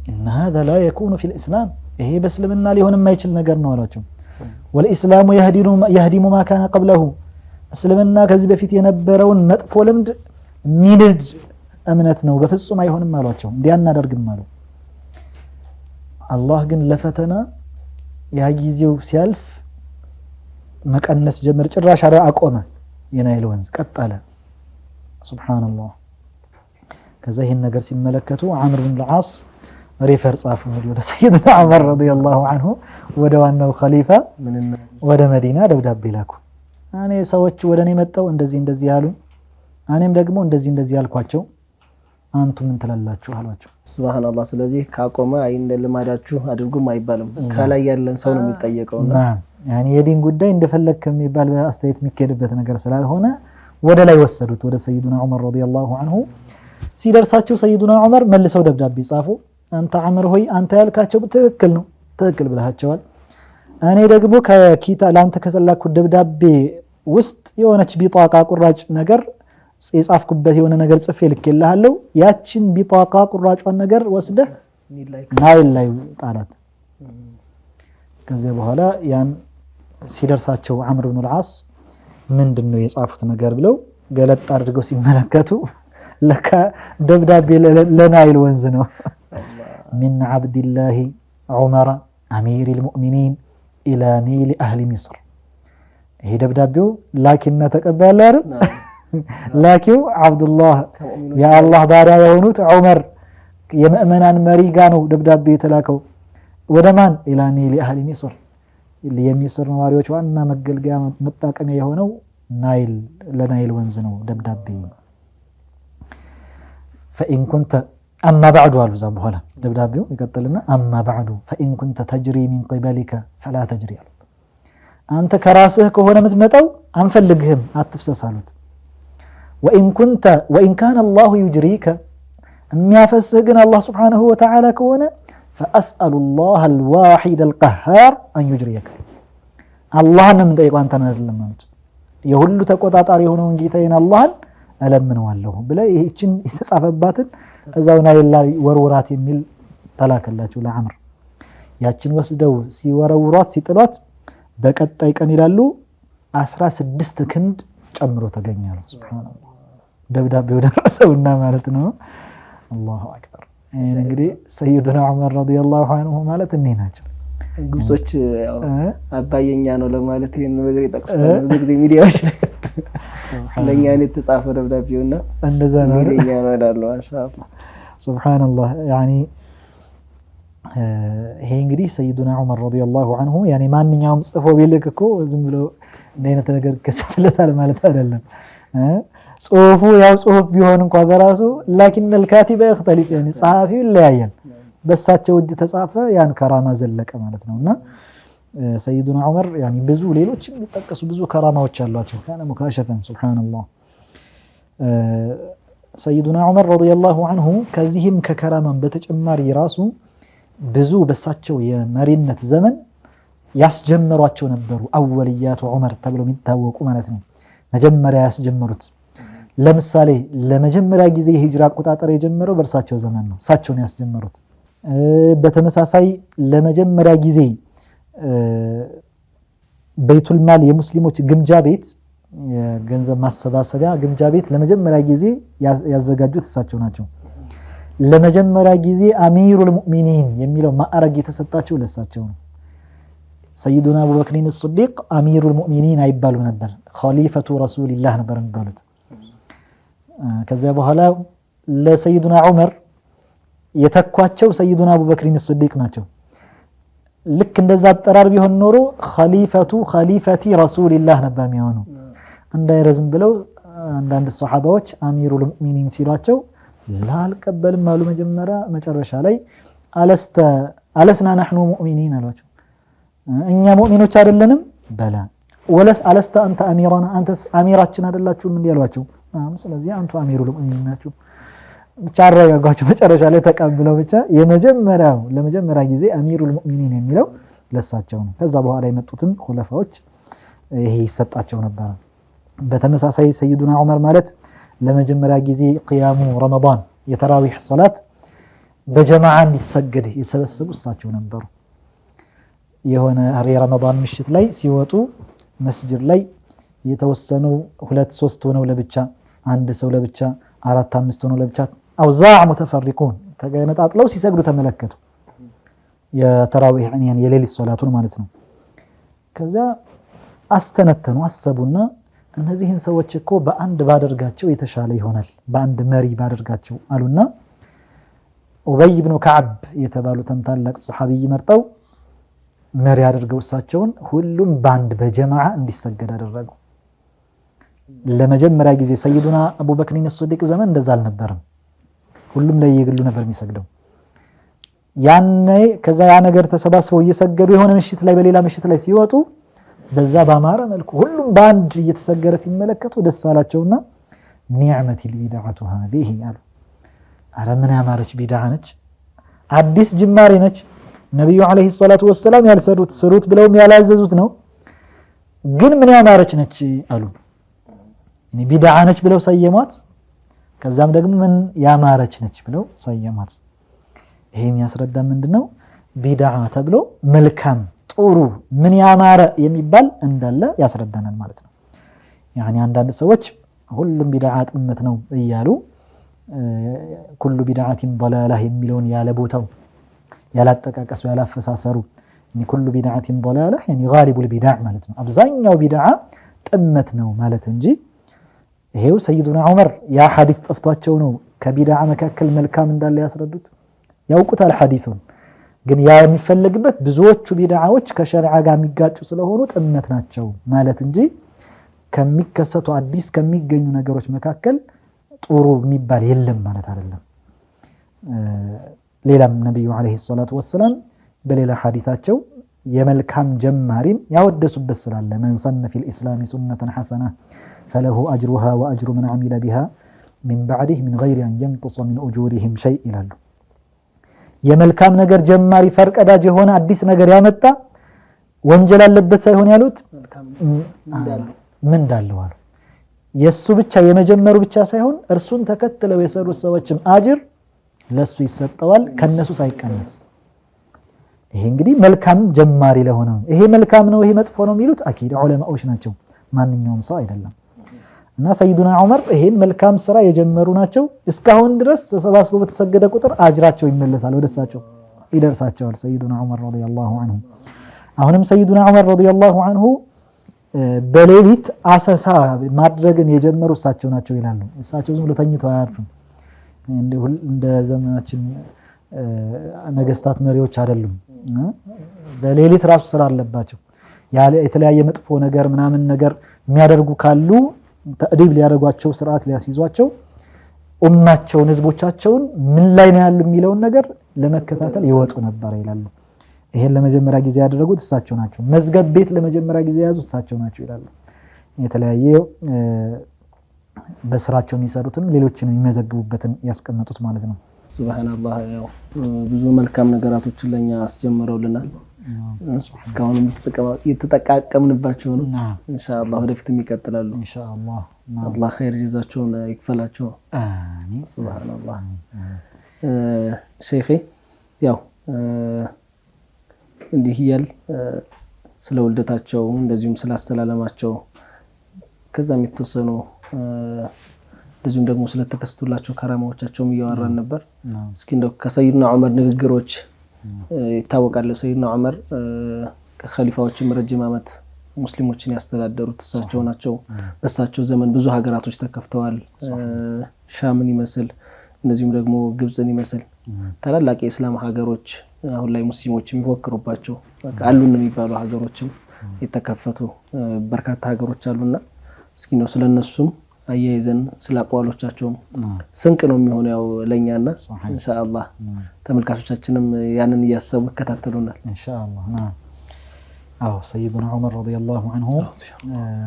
إن هذا لا يكون في الإسلام ይሄ በእስልምና ሊሆን የማይችል ነገር ነው አሏቸው። والإسلام يهدم ما كان قبله እስልምና ከዚህ በፊት የነበረውን መጥፎ ልምድ ሚንድ እምነት ነው በፍጹም አይሆንም አሏቸው። እንዲያናደርግም አሉ። አላህ ግን ለፈተና ያ ጊዜው ሲያልፍ መቀነስ ጀመር። ጭራሽ አቆመ። የናይል ወንዝ ቀጠለ። ሱብሃንአላህ። ከዛ ይሄን ነገር ሲመለከቱ አምር ኢብኑ አልዓስ ሪፈር ጻፉ ወደ ሰይድና ዑመር ረዲየላሁ ዐንሁ ወደ ዋናው ኸሊፋ ወደ መዲና ደብዳቤ ላኩ። እኔ ሰዎች ወደኔ መጣው እንደዚህ ያሉ እኔም ደግሞ እንደዚህ ያልኳቸው አንቱ ምን ትላላችሁ አሏቸው። ሱብሃንአላህ። ስለዚህ ካቆመ እንደ ልማዳችሁ አድርጉም አይባልም። ከላይ ያለን ሰው ነው የሚጠየቀውና ያኒ የዲን ጉዳይ እንደፈለክ የሚባል አስተያየት የሚከድበት ነገር ስላልሆነ ወደ ላይ ወሰዱት ወደ ሰይዱና ዑመር ረዲየላሁ ዐንሁ። ሲደርሳቸው ሰይዱና ዑመር መልሰው ደብዳቤ ጻፉ። አንተ ዑመር ሆይ አንተ ያልካቸው ትክክል ነው፣ ትክክል ብለሃቸዋል። እኔ ደግሞ ለአንተ ከሰላኩት ደብዳቤ ውስጥ የሆነች ቢጣቃ ቁራጭ ነገር የጻፍኩበት የሆነ ነገር ጽፌ ልኬልሃለሁ። ያችን ቢጣቃ ቁራጯን ነገር ወስደህ ናይል ላይ ጣላት። ከዚያ በኋላ ያን ሲደርሳቸው ዐምር ብኑ አልዓስ ምንድነው የጻፉት ነገር ብለው ገለጥ አድርገው ሲመለከቱ ለካ ደብዳቤ ለናይል ወንዝ ነው። ሚን ዐብድላህ ዑመር አሚሪል ሙእሚኒን ኢላ ኒል አህሊ ሚስር። ይሄ ደብዳቤው ላኪና ተቀባይ አለ አይደል? ላኪው አብዱላህ የአላህ ባሪያ የሆኑት ዑመር የምእመናን መሪ ጋር ነው ደብዳቤ የተላከው። ወደ ማን? ኢላ ኒል አህሊ ሚስር፣ የሚስር ነዋሪዎች ዋና መገልገያ መጣቀሚያ የሆነው ናይል ለናይል ወንዝ ነው ደብዳቤ። ፈኢን ኩንተ አማ ባዕዱ አሉ። እዛ በኋላ ደብዳቤው ይቀጥልና አማ ባዕዱ ፈኢን ኩንተ ተጅሪ ሚን ቂበሊከ ፈላ ተጅሪ አሉ። አንተ ከራስህ ከሆነ የምትመጣው አንፈልግህም አትፍሰስ አሉት። ወኢን ካነ አላሁ ዩጅሪከ የሚያፈስህ ግን አላህ ስብሓነሁ ወተዓላ ከሆነ ፈአስአሉ ላህ አልዋሒድ አልቀሃር አን ዩጅሪየከ። አላህን ነው የምንጠይቀው አንተን አይደለም ማለት የሁሉ ተቆጣጣሪ የሆነውን ጌታዬን አላህን እለምነዋለሁ ብለህ ይህችን የተጻፈባትን እዛው ናይል ላይ ወርውራት የሚል ተላከላቸው ለዐምር። ያችን ወስደው ሲወረውሯት ሲጥሏት በቀጣይ ቀን ይላሉ 16 ክንድ ጨምሮ ተገኛሉ። ሱብሃንአላህ ደብዳቤው ደረሰውና ማለት ነው። አላሁ አክበር። እንግዲህ ሰይዱና ዑመር ረዲየላሁ ዐንሁ ማለት እኔ ናቸው። ግብጾች አባየኛ ነው ለማለት ይሄን ነገር ይጠቅሳሉ ብዙ ጊዜ ሚዲያዎች ላይ ለኛ ነው የተጻፈው ደብዳቤውና እንደዛ ነው ሚዲያኛ ነው ይላሉ። ማሻአላህ ሱብሃንአላህ። ያኒ ይሄ እንግዲህ ሰይዱና ዑመር ረዲየላሁ ዐንሁ ያኒ ማንኛውም ጽፎ ቢልክ እኮ ዝም ብሎ እንደዚህ ነገር ከሰለታል ማለት አይደለም። ጽሁፉ ያው ጽሁፍ ቢሆን እንኳን በራሱ ላኪን الكاتب يختلف يعني ጸሐፊው ይለያያል። በሳቸው እጅ ተጻፈ ያን ከራማ ዘለቀ ማለት ነውና ሰይዱና ዑመር ያኒ ብዙ ሌሎችም የሚጠቀሱ ብዙ ከራማዎች አሏቸው። ካነ ሙካሸፈን ሱብሃንአላህ። ሰይዱና ዑመር ረዲየላሁ ዐንሁ ከዚህም ከከራማም በተጨማሪ ራሱ ብዙ በሳቸው የመሪነት ዘመን ያስጀመሯቸው ነበሩ። አወልያቱ ዑመር ተብለው የሚታወቁ ማለት ነው። መጀመሪያ ያስጀመሩት ለምሳሌ ለመጀመሪያ ጊዜ የሂጅራ አቆጣጠር የጀመረው በእርሳቸው ዘመን ነው። እሳቸው ነው ያስጀመሩት። በተመሳሳይ ለመጀመሪያ ጊዜ ቤቱል ማል የሙስሊሞች ግምጃ ቤት የገንዘብ ማሰባሰቢያ ግምጃ ቤት ለመጀመሪያ ጊዜ ያዘጋጁት እሳቸው ናቸው። ለመጀመሪያ ጊዜ አሚሩል ሙእሚኒን የሚለው ማዕረግ የተሰጣቸው ለእሳቸው ነው። ሰይዱና አቡበክሪን አስዲቅ አሚሩል ሙእሚኒን አይባሉ ነበር፣ ኸሊፈቱ ረሱልላህ ነበር የሚባሉት። ከዚያ በኋላ ለሰይዱና ዑመር የተኳቸው ሰይዱና አቡበክሪን አስዲቅ ናቸው። ልክ እንደዛ አጠራር ቢሆን ኖሮ ኸሊፈቲ ረሱልላህ ነበር የሚሆነው። እንዳይረዝም ብለው አንዳንድ ሱሐባዎች አሚሩል ሙእሚኒን ሲሏቸው ላልቀበልም አሉ። መጨረሻ ላይ አለስና ነሕኑ ሙእሚኒን አሏቸው። እኛ ሙእሚኖች አይደለንም? በላ ወለስ አለስተ አንተ አሚራና አንተስ አሚራችን አይደላችሁም እንዴ አሏቸው። ስለዚህ አንቱ አሚሩል ሙእሚኒን ናችሁ ብቻ አረጋጓቸው። መጨረሻ ላይ ተቀብለው ብቻ ለመጀመሪያ ጊዜ አሚሩል ሙእሚኒን የሚለው ለሳቸው ነው። ከዛ በኋላ የመጡትም ኹለፋዎች ይሄ ይሰጣቸው ነበር። በተመሳሳይ ሰይዱና ዑመር ማለት ለመጀመሪያ ጊዜ ቅያሙ ረመዳን የተራዊህ ሶላት በጀማዓ እንዲሰገድ የሰበሰቡ እሳቸው ነበሩ። የሆነ የረመዳን ምሽት ላይ ሲወጡ መስጂድ ላይ የተወሰኑ 2-3 ሆነው ለብቻ፣ አንድ ሰው ለብቻ፣ 4-5 ሆነው ለብቻ አውዛዕ ሙተፈሪቁን ተገነጣጥለው ሲሰግዱ ተመለከቱ። የተራዊህ ያኒ የሌሊት ሶላቱን ማለት ነው። ከዛ አስተነተኑ አሰቡና እነዚህን ሰዎች እኮ በአንድ ባደርጋቸው የተሻለ ይሆናል፣ በአንድ መሪ ባደርጋቸው አሉና ኡበይ ብኑ ከዓብ የተባሉትን ታላቅ ሱሐቢይ መርጠው መሪ አድርገው እሳቸውን ሁሉም በአንድ በጀማዓ እንዲሰገድ አደረጉ። ለመጀመሪያ ጊዜ ሰይዱና አቡበክሪን አስዲቅ ዘመን እንደዛ አልነበረም። ሁሉም ለየግሉ ነበር የሚሰግደው። ያኔ ከዛ ያ ነገር ተሰባስበው እየሰገዱ የሆነ ምሽት ላይ በሌላ ምሽት ላይ ሲወጡ በዛ ባማረ መልኩ ሁሉም በአንድ እየተሰገረ ሲመለከቱ ደስ አላቸውና ኒዕመቲል ቢድዓቱ ሃዲሂ አሉ። አረ ምን ያማረች ቢድዓ ነች፣ አዲስ ጅማሬ ነች። ነብዩ አለይሂ ሰላቱ ወሰላም ያልሰሩት ስሩት ብለውም ያላዘዙት ነው፣ ግን ምን ያማረች ነች አሉ። ቢድዓ ነች ብለው ሰየሟት። ከዛም ደግሞ ምን ያማረች ነች ብለው ሰየሟት። ይሄ የሚያስረዳ ምንድነው ቢድዓ ተብሎ መልካም ጥሩ ምን ያማረ የሚባል እንዳለ ያስረዳናል ማለት ነው። ያኒ አንዳንድ ሰዎች ሁሉም ቢድዓ ጥመት ነው እያሉ ኩሉ ቢድዓቲን ضላላህ የሚለውን ያለ ቦታው ያላጠቃቀሱ ያላፈሳሰሩ ኩሉ ቢድዓቲን ضላላህ ያኒ ጋሊቡል ቢድዓ ማለት ነው አብዛኛው ቢድዓ ጥመት ነው ማለት እንጂ ይሄው ሰይዱና ዑመር ያ ሐዲስ ጠፍቷቸው ነው ከቢድዓ መካከል መልካም እንዳለ ያስረዱት ያውቁታል ሐዲሱን ግን ያ የሚፈልግበት ብዙዎቹ ቢድዓዎች ከሸሪዓ ጋር የሚጋጩ ስለሆኑ ጥመት ናቸው ማለት እንጂ ከሚከሰቱ አዲስ ከሚገኙ ነገሮች መካከል ጥሩ የሚባል የለም ማለት አይደለም። ሌላም ነብዩ አለይሂ ሰላቱ ወሰለም በሌላ ሐዲታቸው የመልካም ጀማሪን ያወደሱበት ስላለ من سن في الإسلام سنة حسنة فله أجرها وأجر من عمل بها من بعده من غير أن ينقص من أجورهم شيء ይላሉ። የመልካም ነገር ጀማሪ ፈርቀዳጅ የሆነ አዲስ ነገር ያመጣ ወንጀል አለበት ሳይሆን ያሉት ምን እንዳለው አሉ። የሱ ብቻ የመጀመሩ ብቻ ሳይሆን እርሱን ተከትለው የሰሩት ሰዎችም አጅር ለሱ ይሰጠዋል ከነሱ ሳይቀነስ። ይሄ እንግዲህ መልካም ጀማሪ ለሆነው ይሄ መልካም ነው ይሄ መጥፎ ነው የሚሉት አኪድ ዑለማዎች ናቸው ማንኛውም ሰው አይደለም። እና ሰይዱና ዑመር ይሄን መልካም ስራ የጀመሩ ናቸው። እስካሁን ድረስ ተሰባስበው በተሰገደ ቁጥር አጅራቸው ይመለሳል ወደሳቸው ይደርሳቸዋል ሰይዱና ዑመር ረዲየላሁ ዐንሁ። አሁንም ሰይዱና ዑመር ረዲየላሁ ዐንሁ በሌሊት አሰሳ ማድረግን የጀመሩ እሳቸው ናቸው ይላሉ። እሳቸው ዝም ብሎ ተኝተው አያርፉም። እንደ ዘመናችን ነገስታት መሪዎች አይደሉም። በሌሊት ራሱ ስራ አለባቸው። የተለያየ መጥፎ ነገር ምናምን ነገር የሚያደርጉ ካሉ ተዕዲብ ሊያደርጓቸው ስርዓት ሊያስይዟቸው ኡማቸውን ህዝቦቻቸውን ምን ላይ ነው ያሉ የሚለውን ነገር ለመከታተል ይወጡ ነበር ይላሉ። ይሄን ለመጀመሪያ ጊዜ ያደረጉት እሳቸው ናቸው። መዝገብ ቤት ለመጀመሪያ ጊዜ ያዙት እሳቸው ናቸው ይላሉ። የተለያየ በስራቸው የሚሰሩትን ሌሎችንም የሚመዘግቡበትን ያስቀመጡት ማለት ነው። ሱብሃንአላህ ያው ብዙ መልካም ነገራቶችን ለኛ አስጀምረውልናል። እስካሁንም የተጠቃቀምንባቸው ነው። ኢንሻአላህ ወደፊትም ይቀጥላሉ። ኢንሻአላህ አላህ ኸይር ጀዛቸውን ይክፈላቸው። አሚን። ሱብሃንአላህ ሼኺ ያው እንዲህ ይያል ስለ ወልደታቸው እንደዚሁም ስለ አስተላለማቸው ከዛም የተወሰኑ እንደዚሁም ደግሞ ስለ ተከስቱላቸው ከራማዎቻቸውም እያወራን ነበር። እስኪ እንደው ከሰይድና ዑመር ንግግሮች ይታወቃል። ሰይድና ዑመር ከኸሊፋዎችም ረጅም ዓመት ሙስሊሞችን ያስተዳደሩት እሳቸው ናቸው። በእሳቸው ዘመን ብዙ ሀገራቶች ተከፍተዋል። ሻምን ይመስል እንደዚሁም ደግሞ ግብፅን ይመስል ታላላቅ የእስላም ሀገሮች አሁን ላይ ሙስሊሞች የሚወክሩባቸው አሉን የሚባሉ ሀገሮችም የተከፈቱ በርካታ ሀገሮች አሉና እስኪ ነው ስለነሱም አያይዘን ስለ አቋሎቻቸው ስንቅ ነው የሚሆነው ያው ለኛና ኢንሻአላህ ተመልካቾቻችንም ያንን እያሰቡ ይከታተሉናል ኢንሻአላህ። አዎ ሰይዱና ዑመር ረዲየላሁ ዐንሁ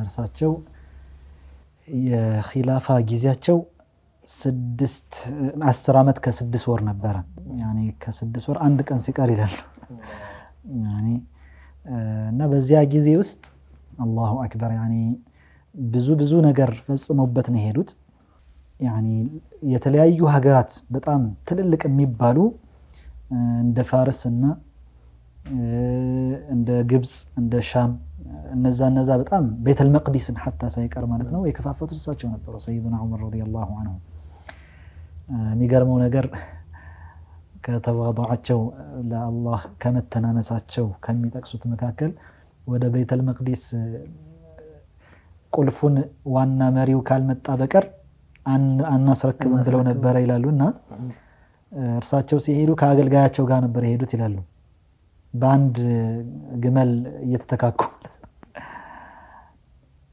እርሳቸው የኺላፋ ጊዜያቸው 10 ዓመት ከ6 ወር ነበረ። ያኒ ከ6 ወር አንድ ቀን ሲቀር ይላሉ። ያኒ እና በዚያ ጊዜ ውስጥ አላሁ አክበር ያኒ ብዙ ነገር ፈጽመውበት ነው የሄዱት። ያኒ የተለያዩ ሀገራት በጣም ትልልቅ የሚባሉ እንደ ፋርስና እንደ ግብጽ እንደ ሻም እነዛ በጣም ቤተል መቅዲስን حتى ሳይቀር ማለት ነው የከፋፈቱት እሳቸው ነበሩ ሰይዱና ዑመር ረዲየላሁ ዐንሁ። የሚገርመው ነገር ከተዋضعቸው ለአላህ ከመተናነሳቸው ከሚጠቅሱት መካከል ወደ ቤተል መቅዲስ ቁልፉን ዋና መሪው ካልመጣ በቀር አናስረክብም ብለው ነበር ይላሉና እርሳቸው ሲሄዱ ከአገልጋያቸው ጋር ነበር የሄዱት ይላሉ። በአንድ ግመል እየተተካኩ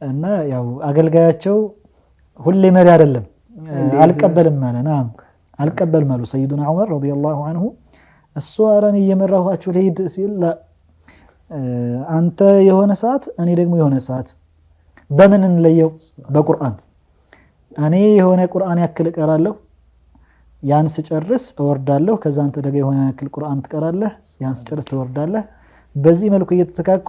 እና ያው አገልጋያቸው ሁሌ መሪ አይደለም አልቀበልም ማለት ነው አልቀበል ማሉ ሰይዱና ዑመር ረዲየላሁ ዐንሁ እሱ አረን እየመራኋችሁ ልሂድ ሲል አንተ የሆነ ሰዓት እኔ ደግሞ የሆነ ሰዓት በምን እንለየው? በቁርአን እኔ የሆነ ቁርአን ያክል እቀራለሁ ያን ስጨርስ እወርዳለሁ ከዛ አንተ ደግሞ የሆነ ያክል ቁርአን ትቀራለህ ያን ስጨርስ ትወርዳለህ። በዚህ መልኩ እየተተካኩ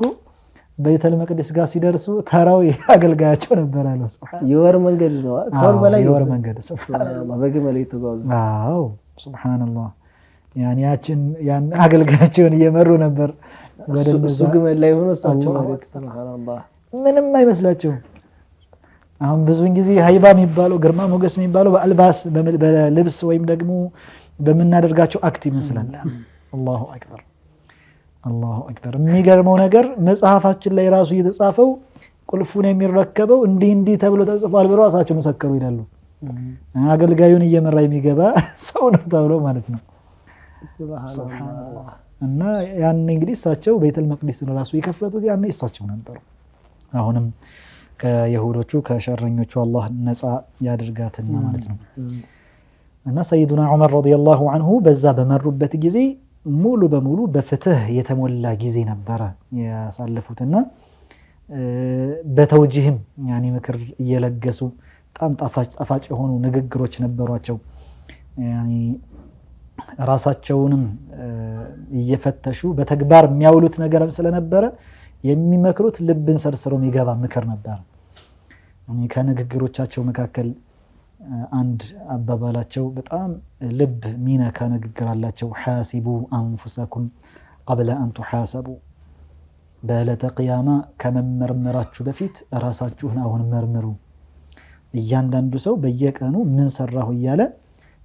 ቤተል መቅደስ ጋር ሲደርሱ ተራው ያገልጋያቸው ነበር አለው። ሱብሃንአላህ የወር መንገድ ነው። ከወር በላይ የወር መንገድ ሱብሃንአላህ በግመል እየተጓዙ አዎ ሱብሃንአላህ ያን አገልጋያቸውን እየመሩ ነበር። እሱ ግመል ላይ ሆኖ እሳቸው ማለት ሱብሃንአላህ ምንም አይመስላቸውም። አሁን ብዙውን ጊዜ ሀይባ የሚባለው ግርማ ሞገስ የሚባለው በአልባስ በልብስ ወይም ደግሞ በምናደርጋቸው አክት ይመስላል። አላሁ አክበር አላሁ አክበር። የሚገርመው ነገር መጽሐፋችን ላይ ራሱ እየተጻፈው ቁልፉን የሚረከበው እንዲህ ተብሎ ተጽፏል ብለው ራሳቸው መሰከሩ ይላሉ። አገልጋዩን እየመራ የሚገባ ሰው ነው ተብሎ ማለት ነው። ሱብሃንአላህ። እና ያን እንግዲህ እሳቸው ቤተል መቅዲስ ራሱ የከፈቱት ያን እሳቸው ነበሩ። አሁንም ከይሁዶቹ ከሸረኞቹ አላህ ነፃ ያድርጋትና ማለት ነው። እና ሰይዱና ዑመር ረዲየላሁ ዐንሁ በዛ በመሩበት ጊዜ ሙሉ በሙሉ በፍትህ የተሞላ ጊዜ ነበረ ያሳለፉትና በተውጂህም ያኒ ምክር እየለገሱ በጣም ጣፋጭ የሆኑ ንግግሮች ነበሯቸው። ያኒ ራሳቸውንም እየፈተሹ በተግባር የሚያውሉት ነገር ስለነበረ የሚመክሩት ልብን ሰርስሮ የሚገባ ምክር ነበር። ከንግግሮቻቸው መካከል አንድ አባባላቸው በጣም ልብ ሚነካ ንግግር አላቸው። ሐሲቡ አንፉሰኩም ቀብለ አን ቱሐሰቡ፣ በዕለተ ቅያማ ከመመርመራችሁ በፊት ራሳችሁን አሁን መርምሩ። እያንዳንዱ ሰው በየቀኑ ምን ሰራሁ እያለ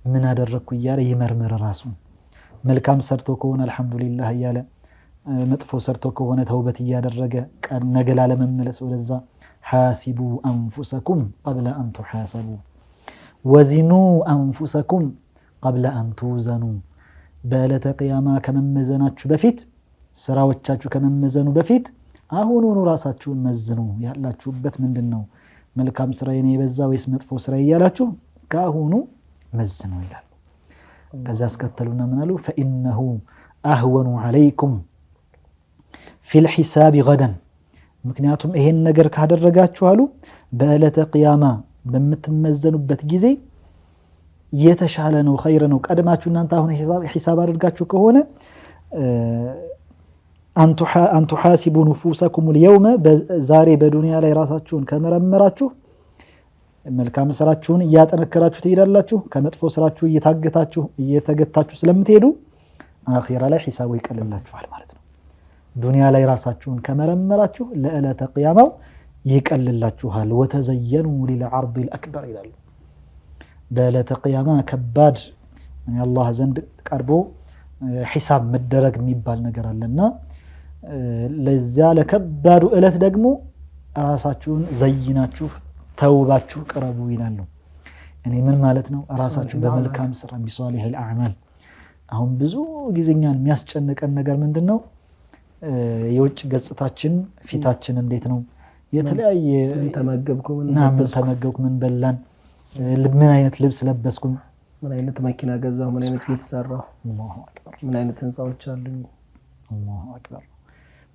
ምን አደረግኩ እያለ ይመርምር ራሱን። መልካም ሰርቶ ከሆነ አልሐምዱሊላህ እያለ፣ መጥፎ ሰርቶ ከሆነ ተውበት እያደረገ ነገ ላለመመለስ ወደዛ። ሐሲቡ አንፉሰኩም ቀብለ አን ቱሐሰቡ ወዚኑ አንፉሰኩም ቀብለ አን ቱዘኑ፣ በዕለተ ቅያማ ከመመዘናችሁ በፊት ስራዎቻችሁ ከመመዘኑ በፊት አሁኑኑ ራሳችሁን መዝኑ። ያላችሁበት ምንድን ነው? መልካም ስራዬ ነው የበዛ ወይስ መጥፎ ስራዬ እያላችሁ ከአሁኑ መዝኑ ይላሉ። ከዛ አስከተሉና ምን አሉ? ፈኢነሁ አህወኑ ዐለይኩም ፊል ሒሳቢ ገደን፣ ምክንያቱም ይሄን ነገር ካደረጋችሁ አሉ በዕለተ ቅያማ በምትመዘኑበት ጊዜ የተሻለ ነው፣ ኸይር ነው። ቀድማችሁ እናንተ አሁን ሒሳብ አድርጋችሁ ከሆነ አንቱ ሐሲቡ ንፉሰኩም ልየውመ፣ ዛሬ በዱንያ ላይ ራሳችሁን ከመረመራችሁ መልካም ስራችሁን እያጠነከራችሁ ትሄዳላችሁ። ከመጥፎ ስራችሁ እየተገታችሁ ስለምትሄዱ አኺራ ላይ ሒሳቡ ይቀልላችኋል ማለት ነው። ዱንያ ላይ ራሳችሁን ከመረመራችሁ ለዕለተ ቅያማው ይቀልላችኋል። ወተዘየኑ ሊልዐርዲል አክበር ይላሉ። በዕለተ ቅያማ ከባድ አላህ ዘንድ ቀርቦ ሒሳብ መደረግ የሚባል ነገር አለና ለዚያ ለከባዱ ዕለት ደግሞ ራሳችሁን ዘይናችሁ ተውባችሁ ቅረቡ ይላሉ። እኔ ምን ማለት ነው? ራሳችሁ በመልካም ስራ ቢሷሊሂል አዕማል። አሁን ብዙ ጊዜኛን የሚያስጨንቀን ነገር ምንድነው? የውጭ ገጽታችን ፊታችን እንዴት ነው? የተለያየ ተመገብኩ፣ ምን በላን፣ ምን አይነት ልብስ ለበስኩኝ፣ ምን አይነት መኪና ገዛሁ፣ ምን አይነት ቤት ሰራሁ፣ አላሁ አክበር፣ ምን አይነት ህንጻዎች አሉኝ። አላሁ አክበር።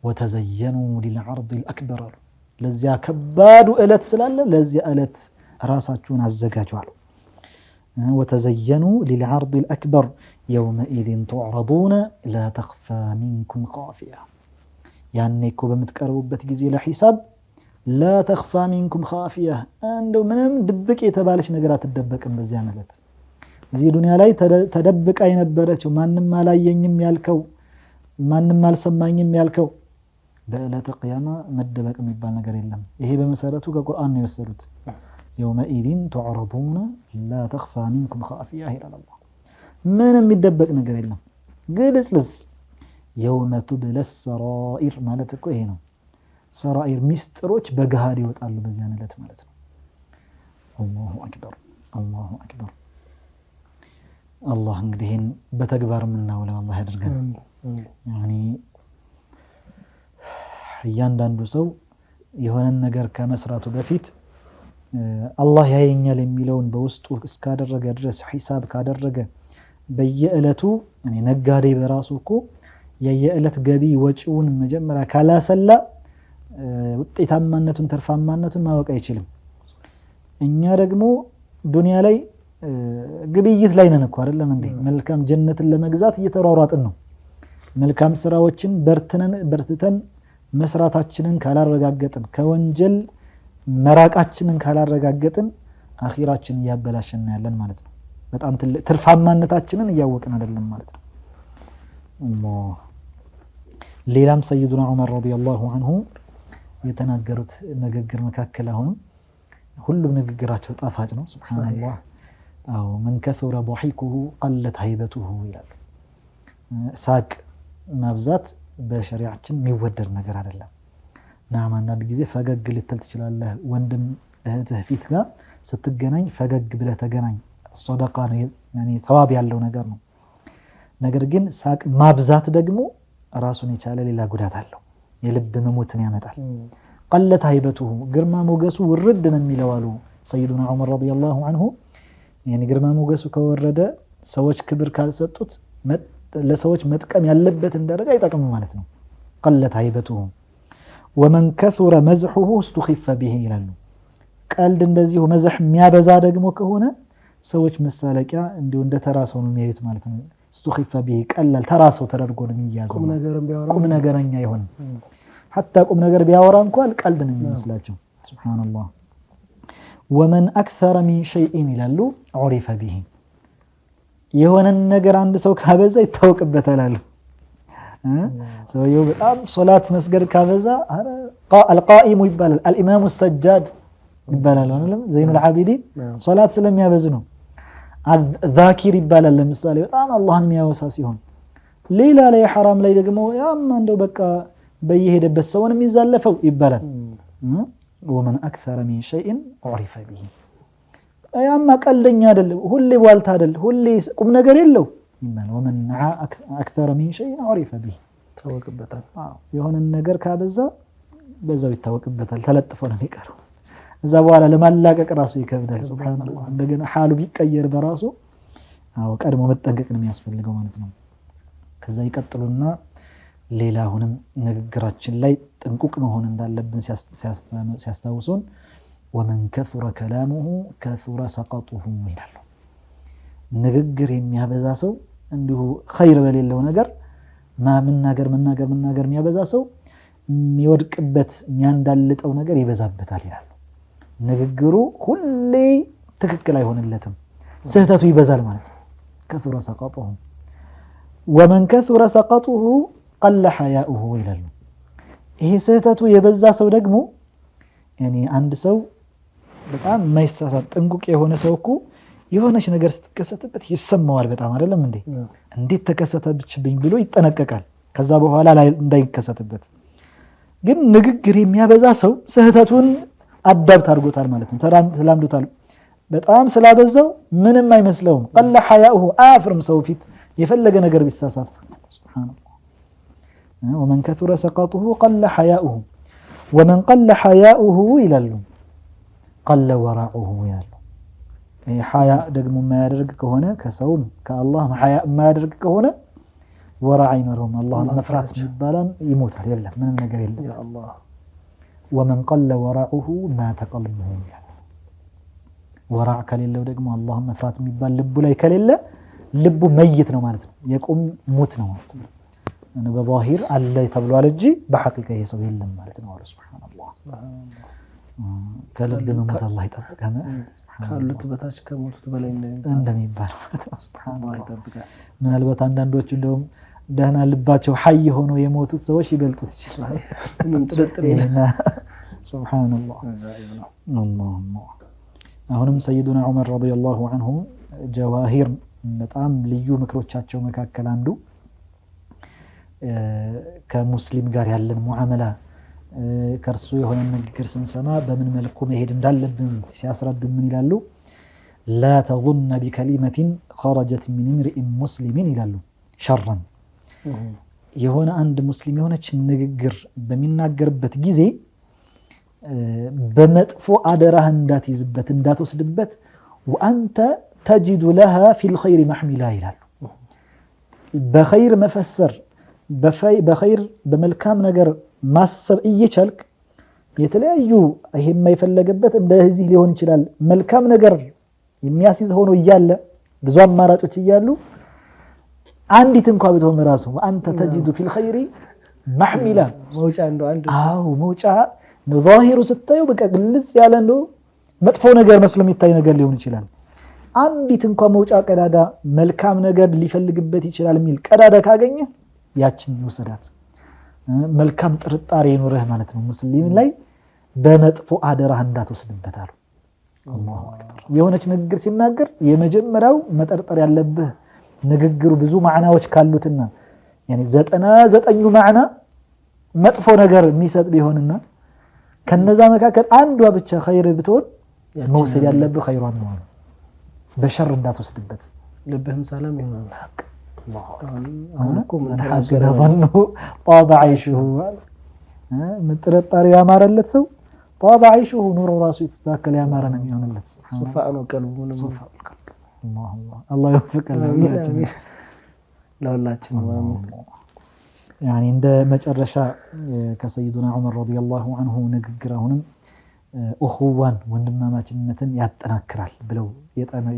ወተዘየኑ ሊልዐርዲል አክበር አሉ። ለዚያ ከባዱ ዕለት ስላለ ለዚያ ዕለት ራሳችሁን አዘጋጁ አሉ። ወተዘየኑ ሊልዐርዲል አክበር የውመኢዝን ቱዕረዱነ ላ ተኽፋ ሚንኩም ኻፊያ። ያኔ እኮ በምትቀርቡበት ጊዜ ለሒሳብ ላ ተኽፋ ሚንኩም ኻፊያ፣ እንደው ምንም ድብቅ የተባለች ነገር አትደበቅም። በዚያ ዕለት እዚህ ዱንያ ላይ ተደብቃ የነበረችው ማንም አላየኝም ያልከው፣ ማንም አልሰማኝም ያልከው፣ በዕለተ ቅያማ መደበቅ የሚባል ነገር የለም። ይሄ በመሰረቱ ከቁርአን ነው የወሰዱት። የውመኢዝን ቱዕረዱነ ላ ተኽፋ ሚንኩም ኻፊያ ይላል አላህ። ምንም የሚደበቅ ነገር የለም፣ ግልጽልጽ። የውመ ቱብለ ሰራኢር ማለት እኮ ይሄ ነው። ሰራኢር ሚስጥሮች በገሃድ ይወጣሉ በዚያ ዕለት ማለት ነው። አላሁ አክበር አላሁ አክበር። አላህ እንግዲህ ይህን በተግባር የምናውለው አላህ ያድርገን። ያኒ እያንዳንዱ ሰው የሆነን ነገር ከመስራቱ በፊት አላህ ያየኛል የሚለውን በውስጡ እስካደረገ ድረስ ሒሳብ ካደረገ በየዕለቱ ነጋዴ በራሱ እኮ የየዕለት ገቢ ወጪውን መጀመሪያ ካላሰላ ውጤታማነቱን ተርፋማነቱን ማወቅ አይችልም። እኛ ደግሞ ዱንያ ላይ ግብይት ላይ ነን እኮ አይደለም እንዴ? መልካም ጀነትን ለመግዛት እየተሯሯጥን ነው። መልካም ስራዎችን በርትተን መስራታችንን ካላረጋገጥን፣ ከወንጀል መራቃችንን ካላረጋገጥን አኺራችንን እያበላሸን ያለን ማለት ነው። በጣም ትርፋማነታችንን እያወቅን አይደለም ማለት ነው። ሌላም ሰይዱና ዑመር ረዲየላሁ ዐንሁ የተናገሩት ንግግር መካከል አሁንም ሁሉም ንግግራቸው ጣፋጭ ነው። ሱብሃንአላህ። አዎ መን ከሱረ ضحኩሁ ቀለት ሀይበቱሁ ይላሉ። ሳቅ ማብዛት በሸሪዓችን የሚወደድ ነገር አይደለም። ናም አንዳንድ ጊዜ ፈገግ ልትል ትችላለህ። ወንድም እህትህ ፊት ጋር ስትገናኝ ፈገግ ብለህ ተገናኝ። ሶደቃ ነው፣ ያኔ ተዋብ ያለው ነገር ነው። ነገር ግን ሳቅ ማብዛት ደግሞ ራሱን የቻለ ሌላ ጉዳት አለው። የልብ መሞትን ያመጣል። ቀለት ሀይበቱሁ ግርማ ሞገሱ ውርድ ነው የሚለው አሉ ሰይዱና ዑመር ረዲየላሁ ዐንሁ። ያኔ ግርማ ሞገሱ ከወረደ ሰዎች ክብር ካልሰጡት ለሰዎች መጥቀም ያለበትን ደረጃ አይጠቅም ማለት ነው። ቀለት ሀይበቱሁ ወመን ከሱረ መዝሑሁ እስተኺፈ ቢሂ ይላሉ። ቀልድ እንደዚሁ መዝሕ የሚያበዛ ደግሞ ከሆነ ሰዎች መሳለቂያ እንዲሁ እንደ ተራ ሰው ነው የሚያዩት ማለት ነው። እስተኺፈ ቢሂ ቀላል ተራ ሰው ተደርጎ ነው የሚያዘው። ቁም ነገረኛ ይሆን ሐታ ቁም ነገር ቢያወራ እንኳን ቀልድ ነው የሚመስላቸው። ሱብሃንአላህ። ወመን አክሰረ ሚን ሸይኢን ይላሉ ዑሪፈ ቢሂ የሆነን ነገር አንድ ሰው ካበዛ ይታወቅበታል አሉ። ሰውየው በጣም ሶላት መስገድ ካበዛ አልቃኢሙ ይባላል፣ አልኢማሙ ሰጃድ ይባላል አይደለም። ዘይኑል ዓቢዲን ሶላት ስለሚያበዙ ነው። ዛኪር ይባላል ለምሳሌ በጣም አላህን የሚያወሳ ሲሆን፣ ሌላ ላይ ሐራም ላይ ደግሞ ያም እንደው በቃ በየሄደበት ሰውን የሚዛለፈው ይባላል። ወመን አክሰረ ሚን ሸይኢን ዑሪፈ ቢሂ ያማ ቀልደኛ አይደል፣ ሁሌ ዋልታ አይደል፣ ሁሌ ቁም ነገር የለው ይባላል። ወመን አክሰረ ሚን ሸይኢን ዑሪፈ ቢሂ ታወቅበታል። የሆነ ነገር ካበዛ በዛው ይታወቅበታል፣ ተለጥፎ ነው የሚቀረው። እዛ በኋላ ለማላቀቅ ራሱ ይከብዳል። ሱብሃንአላህ። እንደገና ሐሉ ቢቀየር በራሱ ቀድሞ መጠንቀቅ ነው የሚያስፈልገው ማለት ነው። ከዛ ይቀጥሉና ሌላ አሁንም ንግግራችን ላይ ጥንቁቅ መሆን እንዳለብን ሲያስታውሱን ወመን ከሱረ ከላሙሁ ከሱረ ሰቀጡሁ ይላሉ። ንግግር የሚያበዛ ሰው እንዲሁ ኸይር በሌለው ነገር መናገር የሚያበዛ ሰው የሚወድቅበት የሚያንዳልጠው ነገር ይበዛበታል ይላሉ። ንግግሩ ሁሌ ትክክል አይሆንለትም፣ ስህተቱ ይበዛል ማለት ነው። ከሱረ ሰቀጡሁ ወመን ከሱረ ሰቀጡሁ ቀለ ሐያኡሁ ይላሉ። ይሄ ስህተቱ የበዛ ሰው ደግሞ ያኔ አንድ ሰው በጣም የማይሳሳት ጥንቁቅ የሆነ ሰው እኮ የሆነች ነገር ስትከሰትበት ይሰማዋል በጣም አይደለም እንዴ? እንዴት ተከሰተብኝ ብሎ ይጠነቀቃል ከዛ በኋላ ላይ እንዳይከሰትበት። ግን ንግግር የሚያበዛ ሰው ስህተቱን አዳብት አድርጎታል ማለት ነው፣ ተላምዶታል። በጣም ስላበዛው ምንም አይመስለውም። ቀለ ሐያኡሁ አያፍርም ሰው ፊት የፈለገ ነገር ቢሳሳት። ሱብሃንአላህ። ወመን ከሱረ ሰቀጡሁ ቀለ ሐያኡሁ ወመን ቀለ ሐያኡሁ ይላሉ ቀለ ወራዑሁ ይላሉ። ሐያ ደግሞ የማያደርግ ከሆነ ከሰው ከአላህ ሐያ የማያደርግ ከሆነ ወራዕ አይኖረውም። አላህን መፍራት የሚባለው ይሞታል፣ የለም ምንም ነገር የለም። ያ አላህ ወመን ቀለ ወራዑሁ ማተ ቀልቡሁ ይላል። ወራዕ ከሌለው ደግሞ አላህን መፍራት የሚባል ልቡ ላይ ከሌለ ልቡ መይት ነው ማለት ነው፣ የቁም ሙት ነው ማለት ነው። በዛሂር አለ ተብሏል እንጂ በሐቂቃ ይሄ ሰው የለም ማለት ነው። ሱብሃንአላህ። ከልብ መሞት አላህ ይጠብቀን። ካሉት በታች ከሞቱት በላይ እንደሚባል ማለት ነው። ሱብሃንአላህ ይጠብቀን። ምናልባት አንዳንዶቹ እንደውም ደህና ልባቸው ሐይ ሆኖ የሞቱት ሰዎች ይበልጡት ይችላል። ምንም ጥርጥር የለም። ሱብሃንአላህ። አላህ አሁንም ሰይዱና ዑመር ረዲየላሁ ዐንሁ ጀዋሂር በጣም ልዩ ምክሮቻቸው መካከል አንዱ ከሙስሊም ጋር ያለን ሙዓመላ ከእርሱ የሆነ ንግግር ስንሰማ በምን መልኩ መሄድ እንዳለብን ሲያስረዱ ምን ይላሉ? ላ ተظن بكلمة خرجت من امرئ مسلم ይላሉ ሸረን የሆነ አንድ ሙስሊም የሆነች ንግግር በሚናገርበት ጊዜ በመጥፎ አደራህ እንዳትይዝበት እንዳትወስድበት ወአንተ ተጅዱ ለሃ ፊል ኸይር መሕሚላ ይላሉ። በኸይር መፈሰር በኸይር በመልካም ነገር ማሰብ እየቻልክ የተለያዩ ይሄ የማይፈለግበት እንደዚህ ሊሆን ይችላል መልካም ነገር የሚያስይዝ ሆኖ እያለ ብዙ አማራጮች እያሉ አንዲት እንኳን ብትሆን ራሱ አንተ ተጅዱ ፊል ኸይር መሕሚላ መውጫ እንደው አንድ መውጫ ነው። ዛሂሩ ስታየው በቃ ግልጽ ያለ እንደው መጥፎ ነገር መስሎ የሚታይ ነገር ሊሆን ይችላል። አንዲት እንኳን መውጫ ቀዳዳ መልካም ነገር ሊፈልግበት ይችላል የሚል ቀዳዳ ካገኘ ያችን ይውሰዳት። መልካም ጥርጣሬ ይኑርህ ማለት ነው። ሙስሊም ላይ በመጥፎ አደራህ እንዳትወስድበት አሉ። አላሁ አክበር። የሆነች ንግግር ሲናገር የመጀመሪያው መጠርጠር ያለብህ ንግግሩ ብዙ ማዕናዎች ካሉትና ያኒ 99ኙ ማዕና መጥፎ ነገር የሚሰጥ ቢሆንና ከነዛ መካከል አንዷ ብቻ ኸይር ብትሆን መውሰድ ያለብህ ኸይሯን ነው። በሸር እንዳትወስድበት ልብህም ሰላም ይሆናል። ጣበ ዐይሹሁ ጥርጣሬው ያማረለት ሰው ጣበ ዐይሹሁ ኑሮ ራሱ የተስተካከለ ያማረ ነው የሚሆንለት። ሶፋእ ነው ቀልቡንም አላህ ይወፍቀን ለሁላችንም። ያኒ እንደ መጨረሻ ከሰይዱና ዑመር ረዲየላሁ ዐንሁ ንግግር አሁንም እኹዋን ወንድማማችነትን ያጠናክራል ብለው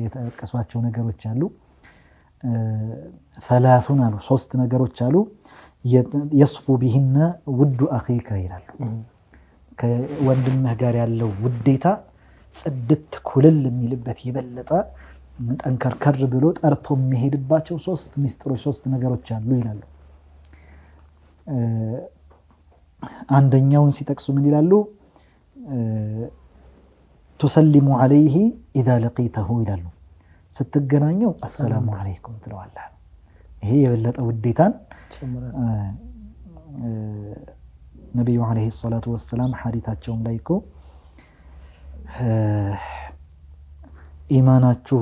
የጠቀሷቸው ነገሮች አሉ። ሰላሱን አሉ 3 ነገሮች አሉ። የስፉ ቢሂነ ውዱ አኺከ ይላሉ። ከወንድምህ ጋር ያለው ውዴታ ጽድት ኩልል የሚልበት የበለጠ ጠንከርከር ብሎ ጠርቶ የሚሄድባቸው 3 ሚስጥሮች 3 ነገሮች አሉ ይላሉ። አንደኛውን ሲጠቅሱ ምን ይላሉ? ቱሰሊሙ ዐለይሂ ኢዛ ለቂተሁ ይላሉ። ስትገናኘው አሰላሙ ዐለይኩም ትለዋለህ። ይሄ የበለጠ ውዴታን ነቢዩ ዐለይሂ ሰላቱ ወሰላም ሐዲታቸውም ላይ እኮ ኢማናችሁ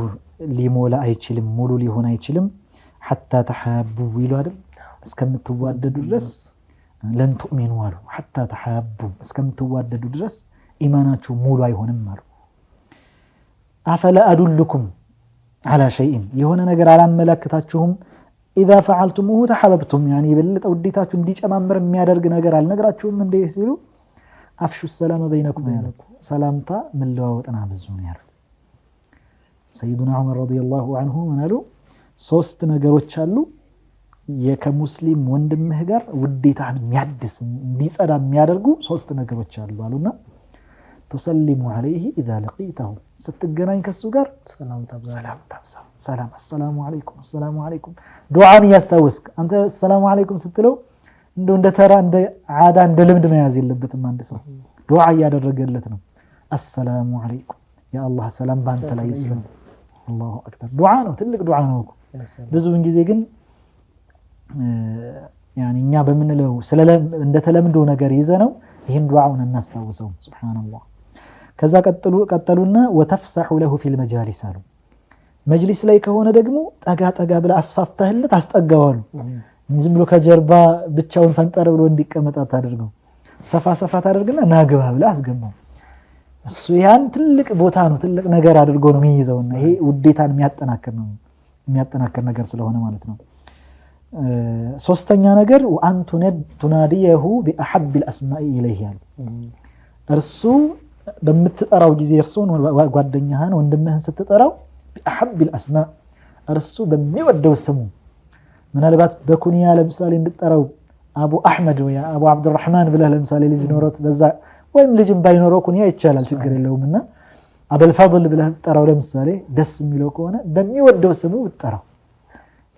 ሊሞላ አይችልም፣ ሙሉ ሊሆን አይችልም ሐታ ተሐቡ ይሉ አይደል? እስከምትዋደዱ ድረስ ለን ቱእሚኑ አሉ። ሐታ ተሐቡ እስከምትዋደዱ ድረስ ኢማናችሁ ሙሉ አይሆንም አሉ። አፈላ አዱልኩም ዐላ ሸይእን የሆነ ነገር አላመላክታችሁም ኢዛ ፈዐልቱሙሁ ተሐበብቱም ያኒ የበለጠ ውዴታችሁ እንዲጨማምር የሚያደርግ ነገር አልነግራችሁም እንዴ ሲሉ አፍሹ ሰላመ በይነኩም ያሉት ሰላምታ መለዋወጥን አብዙ ነው ያሉት። ሰይዱና ዑመር ረዲየላሁ ዐንሁ ምን አሉ? 3 ነገሮች አሉ ከሙስሊም ወንድምህ ጋር ውዴታህን የሚያድስ እንዲጸዳ የሚያደርጉ 3 ነገሮች አሉ አሉና ቱሰሊሙ ዐለይሂ ኢዛ ለቂተሁ ስትገናኝ ከሱ ጋር ሰላም ታብዛ። ሰላም አሰላሙ ዐለይኩም አሰላሙ ዐለይኩም ዱዓን እያስታወስክ አንተ አሰላሙ ዐለይኩም ስትለው እንደ ተራ እንደ ዓዳ እንደ ልምድ መያዝ የለበትም። አንድ ሰው ዱዓ እያደረገለት ነው። አሰላሙ ዐለይኩም የአላህ ሰላም ባንተ ላይ ይስፈን። አላሁ አክበር ዱዓ ነው፣ ትልቅ ዱዓ ነው እኮ። ብዙውን ጊዜ ግን ያኒ እኛ በምንለው እንደተለምዶ ነገር ይዘነው ይህን ዱዓውን እናስታውሰው። ሱብሃንአላህ። ከዛ ቀጠሉና ወተፍሰሑ ለሁ ፊል መጃሊስ አሉ። መጅሊስ ላይ ከሆነ ደግሞ ጠጋ ጠጋ ብለህ አስፋፍተህለት አስጠጋዋሉ። ዝም ብሎ ከጀርባ ብቻውን ፈንጠር ብሎ እንዲቀመጥ አታደርገው። ሰፋ ሰፋ ታደርግና ናግባ ብለህ አስገባው። እሱ ያን ትልቅ ቦታ ነው፣ ትልቅ ነገር አድርጎ ነው የሚይዘውና ይሄ ውዴታን የሚያጠናክር ነገር ስለሆነ ማለት ነው። 3ኛ ነገር ወአን ቱናዲየሁ ቢአሐቢል አስማኢ ኢለይሂ አሉ። እርሱ በምትጠራው ጊዜ እርሱን ጓደኛህን ወንድምህን ስትጠራው ቢአሐቢል አስማ እርሱ በሚወደው ስሙ ምናልባት በኩንያ ለምሳሌ እንድጠራው አቡ አሕመድ ወይ አቡ አብዱራህማን ብለህ ለምሳሌ ልጅ ኖሮት በዛ ወይም ልጅም ባይኖረው ኩንያ ይቻላል፣ ችግር የለውምና አበልፈضል ብለህ ጠራው ለምሳሌ ደስ የሚለው ከሆነ በሚወደው ስሙ ብትጠራው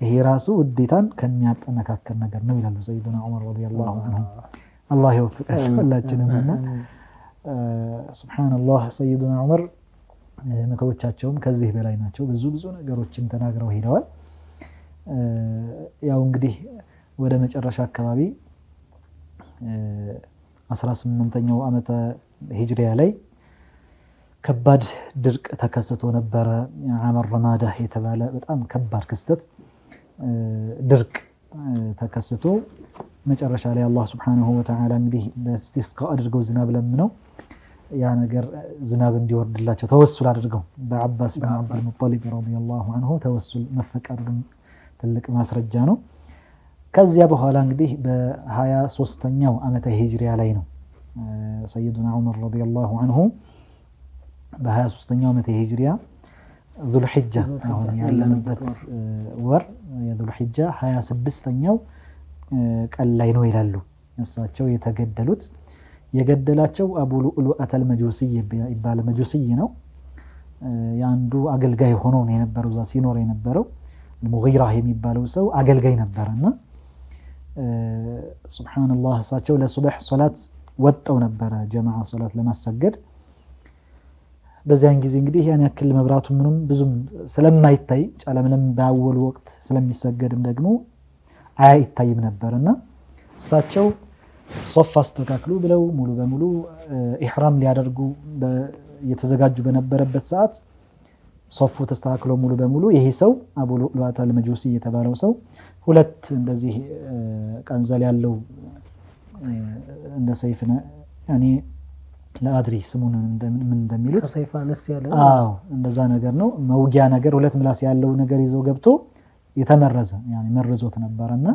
ይሄ ራሱ ውዴታን ከሚያጠነካክር ነገር ነው ይላሉ ሰይዱና ዑመር ረዲየላሁ ዐንሁ። አላህ ይወፍቃቸው ሁላችንምና ሱብሃንአላህ። ሰይዱና ዑመር ምክሮቻቸውም ከዚህ በላይ ናቸው። ብዙ ነገሮችን ተናግረው ሄደዋል። ያው እንግዲህ ወደ መጨረሻ አካባቢ 18ኛው ዓመተ ሂጅሪያ ላይ ከባድ ድርቅ ተከስቶ ነበረ። ዓመር ረማዳ የተባለ በጣም ከባድ ክስተት ድርቅ ተከስቶ መጨረሻ ላይ አላህ ሱብሓነሁ ወተዓላ እንግዲህ በስቲስቃ አድርገው ዝናብ ለምነው ያ ነገር ዝናብ እንዲወርድላቸው ተወሱል አድርገው በአባስ ብን አብዱል ሙጠሊብ ረዲየላሁ ዐንሁ ተወሱል መፈቀዱን ትልቅ ማስረጃ ነው። ከዚያ በኋላ እንግዲህ በ23ኛው ዓመተ ሂጅሪያ ላይ ነው ሰይዱና ዑመር ረዲየላሁ ዐንሁ በ23ኛው ዓመተ ሂጅሪያ ዙልሒጃ አሁን ያለንበት ወር የዙልሒጃ 26ኛው ቀን ላይ ነው ይላሉ። እሳቸው የተገደሉት የገደላቸው አቡ ሉእሉአተል መጁሲ ይባል መጁሲ ነው። ያንዱ አገልጋይ ሆኖ ነው የነበረው እዛ ሲኖር የነበረው ሙጊራ የሚባለው ሰው አገልጋይ ነበርና ሱብሃንአላህ እሳቸው ለሱብህ ሶላት ወጣው ነበረ ጀማዓ ሶላት ለማሰገድ። በዚያን ጊዜ እንግዲህ ያን ያክል መብራቱ ምንም ብዙም ስለማይታይ ጨለምለም ባወሉ ወቅት ስለሚሰገድም ደግሞ አይታይም ነበርና እሳቸው ሶፍ አስተካክሉ ብለው ሙሉ በሙሉ ኢህራም ሊያደርጉ የተዘጋጁ በነበረበት ሰዓት ሶፉ ተስተካክሎ ሙሉ በሙሉ ይሄ ሰው አቡ ሉዕሉዓት አልመጁሲ የተባለው ሰው ሁለት እንደዚህ ቀንዘል ያለው እንደ ሰይፍ ያኔ ለአድሪ ስሙን ምን እንደሚሉት ከሰይፍ አነስ ያለ አዎ እንደዛ ነገር ነው መውጊያ ነገር ሁለት ምላስ ያለው ነገር ይዞ ገብቶ የተመረዘ ያኔ መርዞት ነበርና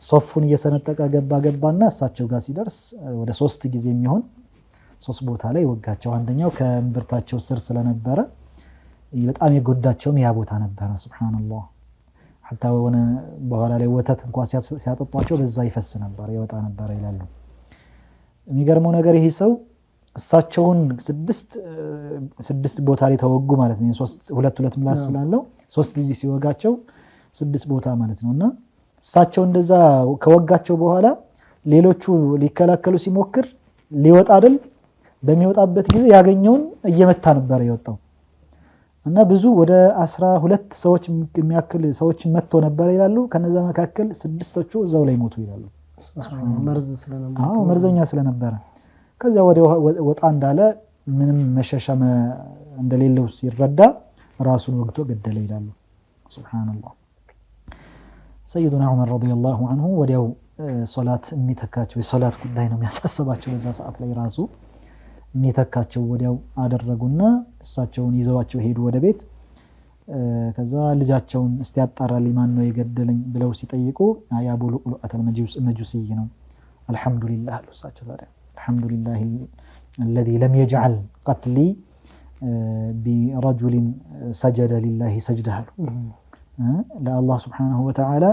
ሶፉን እየሰነጠቀ ገባና እሳቸው ጋር ሲደርስ ወደ 3 ጊዜ የሚሆን 3 ቦታ ላይ ወጋቸው። አንደኛው ከእምብርታቸው ስር ስለነበረ በጣም የጎዳቸውም ያ ቦታ ነበረ። ሱብሃንአላህ حتى ወነ በኋላ ላይ ወተት እንኳን ሲያጠጧቸው በዛ ይፈስ ነበር ይወጣ ነበር ይላሉ። የሚገርመው ነገር ይሄ ሰው እሳቸውን 6 ቦታ ላይ ተወጉ ማለት ነው። 2 ምላስ ስላለው 3 ጊዜ ሲወጋቸው 6 ቦታ ማለት ነውና እሳቸው እንደዛ ከወጋቸው በኋላ ሌሎቹ ሊከላከሉ ሲሞክር ሊወጣ አይደል በሚወጣበት ጊዜ ያገኘውን እየመታ ነበር የወጣው እና ብዙ ወደ 12 ሰዎች የሚያክል ሰዎች መጥቶ ነበር ይላሉ። ከነዛ መካከል 6ቶቹ እዛው ላይ ሞቱ ይላሉ። መርዘኛ ስለነበረ ከዛ ወጣ እንዳለ ምንም መሸሻ እንደሌለው ሲረዳ ራሱን ወግቶ ገደለ ይላሉ። ሱብሃንአላህ ሰይዱና ዑመር ረዲየላሁ ዐንሁ ወዲያው ሶላት የሚተካቸው የሶላት ጉዳይ ነው የሚያሳስባቸው በዛ ሰዓት ላይ ራሱ የሚተካቸው ወዲያው አደረጉና እሳቸውን ይዘዋቸው ሄዱ ወደ ቤት። ከዛ ልጃቸውን እስቲ ያጣራልኝ ማን ነው የገደለኝ ብለው ሲጠይቁ አቡ ሉዕሉዓት አልመጁሲ ነው። አልሐምዱሊላህ አሉ እሳቸው ታዲያ አልሐምዱሊላህ الذي لم يجعل قتلي برجل سجد لله سجده ለአላህ ሱብሓነሁ ወተዓላ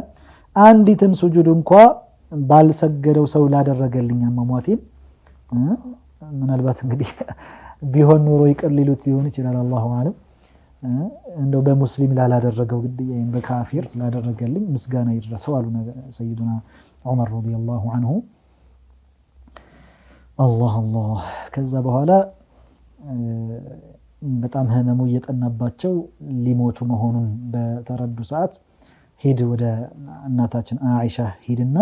አንዲትም ሱጁድ እንኳን ባልሰገደው ሰው ላደረገልኝ አሟሟቴን ምናልባት እንግዲህ ቢሆን ኖሮ ይቅር ሊሉት ይሆን ይችላል አላሁ አለም እንደው በሙስሊም ላላደረገው ግድያዬን በካፊር ላደረገልኝ ምስጋና ይድረሰው አሉ ሰይዱና ዑመር ረዲየላሁ ዐንሁ። አላህ ከዛ በኋላ በጣም ህመሙ እየጠናባቸው ሊሞቱ መሆኑን በተረዱ ሰዓት ሄድ ወደ እናታችን አኢሻ ሄድና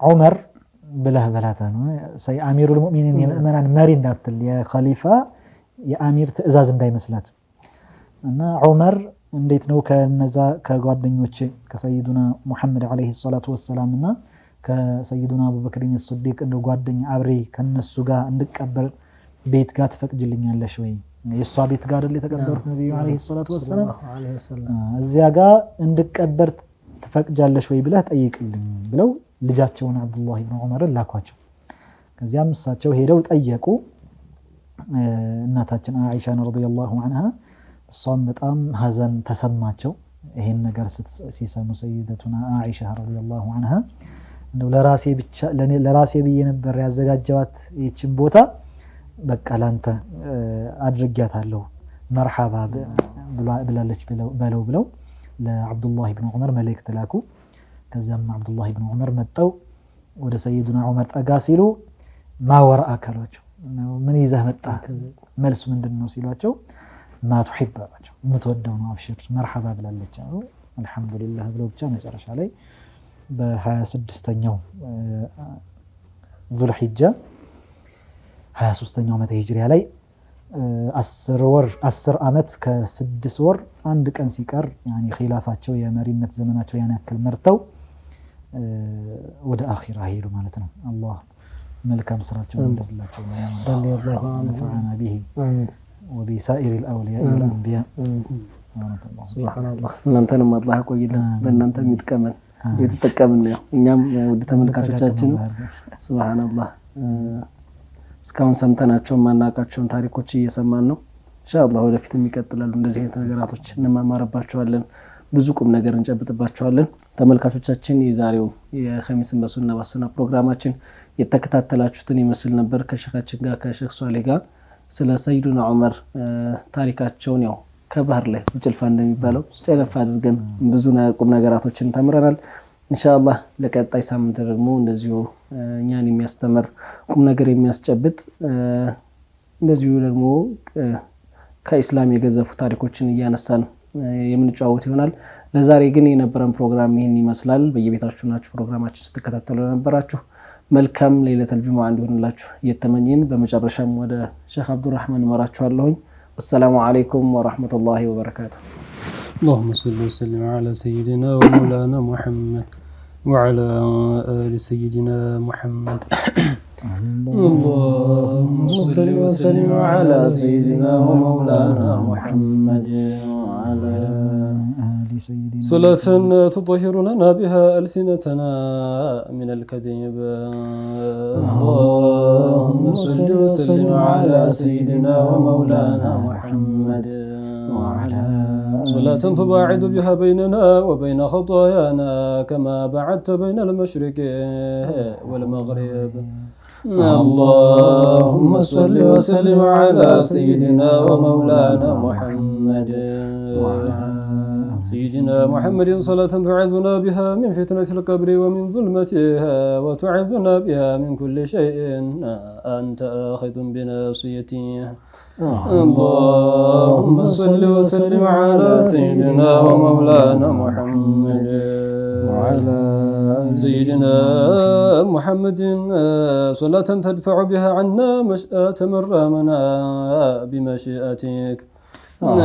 ዑመር ብለህ በላታ ነው አሚሩል ሙእሚኒን የምእመናን መሪ እንዳትል የኸሊፋ የአሚር ትእዛዝ እንዳይመስላት እና ዑመር እንዴት ነው ከነዛ ከጓደኞች ከሰይዱና ሙሐመድ አለይሂ ሰላቱ ወሰላም እና ከሰይዱና አቡበክር ሲዲቅ እንደ ጓደኛ አብሬ ከነሱ ጋር እንድቀበር ቤት ጋር ትፈቅጅልኛለሽ ወይ? የሷ ቤት ጋር አይደል የተቀበሩት ነብዩ አለይሂ ሰላቱ ወሰለም እዚያ ጋር እንድቀበር ትፈቅጃለሽ ወይ ብለህ ጠይቅልኝ ብለው ልጃቸውን አብዱላህ ኢብኑ ዑመር ላኳቸው። ከዚያም እሳቸው ሄደው ጠየቁ እናታችን አኢሻ ረዲየላሁ ዐንሃ። እሷም በጣም ሀዘን ተሰማቸው ይሄን ነገር ሲሰሙ ሰይደቱና አኢሻ ረዲየላሁ ዐንሃ እንደው ለራሴ ብዬ ነበር ያዘጋጀዋት ይህችን ቦታ በቃ ላንተ አድርጊያታለሁ መርሐባ ብላለች ብለው ለአብዱላህ ኢብኑ ዑመር መልእክት ላኩ። ከዚያም አብዱላህ ኢብኑ ዑመር መጣው ወደ ሰይዱና ዑመር ጠጋ ሲሉ ማወራ አካላቸው ምን ይዘህ መጣ መልሱ ምንድነው ሲሏቸው ማ ትحب አላቸው የምትወደው ነው አብሽር መርሐባ ብላለች አሉ። አልহামዱሊላህ ብለው ብቻ መጨረሻ ላይ በ26ኛው ዙልሂጃ 23ኛው ዓመተ ሂጅሪያ ላይ 10 ዓመት ከ6 ወር አንድ ቀን ሲቀር ያኒ ኺላፋቸው የመሪነት ዘመናቸው ያን ያክል መርተው ወደ አኺራ ሄዱ ማለት ነው። አላህ መልካም ስራቸውን እንደላቸው ነፈዓና ቢሂ ወቢሳኢር الأولياء والأنبياء ሱብሃንአላህ። እናንተንም አላህ ያቆይልን በእናንተም ይጥቀመን የተጠቀምን ነው እኛም ወደ ተመልካቾቻችን ሱብሃንአላህ እስካሁን ሰምተናቸው ማናቃቸውን ታሪኮች እየሰማን ነው። ኢንሻአላህ ወደፊት የሚቀጥላሉ እንደዚህ አይነት ነገራቶች እንማማርባቸዋለን ብዙ ቁም ነገር እንጨብጥባቸዋለን። ተመልካቾቻችን የዛሬው የኸሚስን በሱና በሱና ፕሮግራማችን የተከታተላችሁትን ይመስል ነበር። ከሸኻችን ጋር ከሼክ ሷሊህ ጋር ስለ ሰይዱና ዑመር ታሪካቸውን ያው ከባህር ላይ ጭልፋ እንደሚባለው ጨለፍ አድርገን ብዙ ቁም ነገራቶችን ተምረናል። ኢንሻአላህ ለቀጣይ ሳምንት ደግሞ እንደዚሁ እኛን የሚያስተምር ቁም ነገር የሚያስጨብጥ እንደዚሁ ደግሞ ከኢስላም የገዘፉ ታሪኮችን እያነሳን የምንጫወት ይሆናል። ለዛሬ ግን የነበረን ፕሮግራም ይሄን ይመስላል። በየቤታችሁ ናችሁ ፕሮግራማችን ስትከታተሉ ነበራችሁ። መልካም ለይለተል ጁሙዓ እንዲሆንላችሁ እየተመኘን በመጨረሻም ወደ ሼኽ አብዱራህማን መራችኋለሁኝ። ወሰላሙ አለይኩም ወራህመቱላሂ ወበረካቱሁ። اللهم صل وسلم على سيدنا ومولانا محمد وعلى آل سيدنا محمد. اللهم صل وسلم على سيدنا ومولانا محمد وعلى آل سيدنا صلاة تطهرنا بها ألسنتنا من الكذب. اللهم صل وسلم على سيدنا ومولانا محمد وعلى صلاة تباعد بها بيننا وبين خطايانا كما بعدت بين المشرق والمغرب. اللهم صل وسلم على سيدنا ومولانا محمد وعلى سيدنا محمد صلاة تعذنا بها من فتنة القبر ومن ظلمتها وتعذنا بها من كل شيء أنت آخذ بناصيته. اللهم صل وسلم على سيدنا ومولانا محمد وعلى سيدنا محمد صلاة تدفع بها عنا مشآة من رامنا بمشيئتك.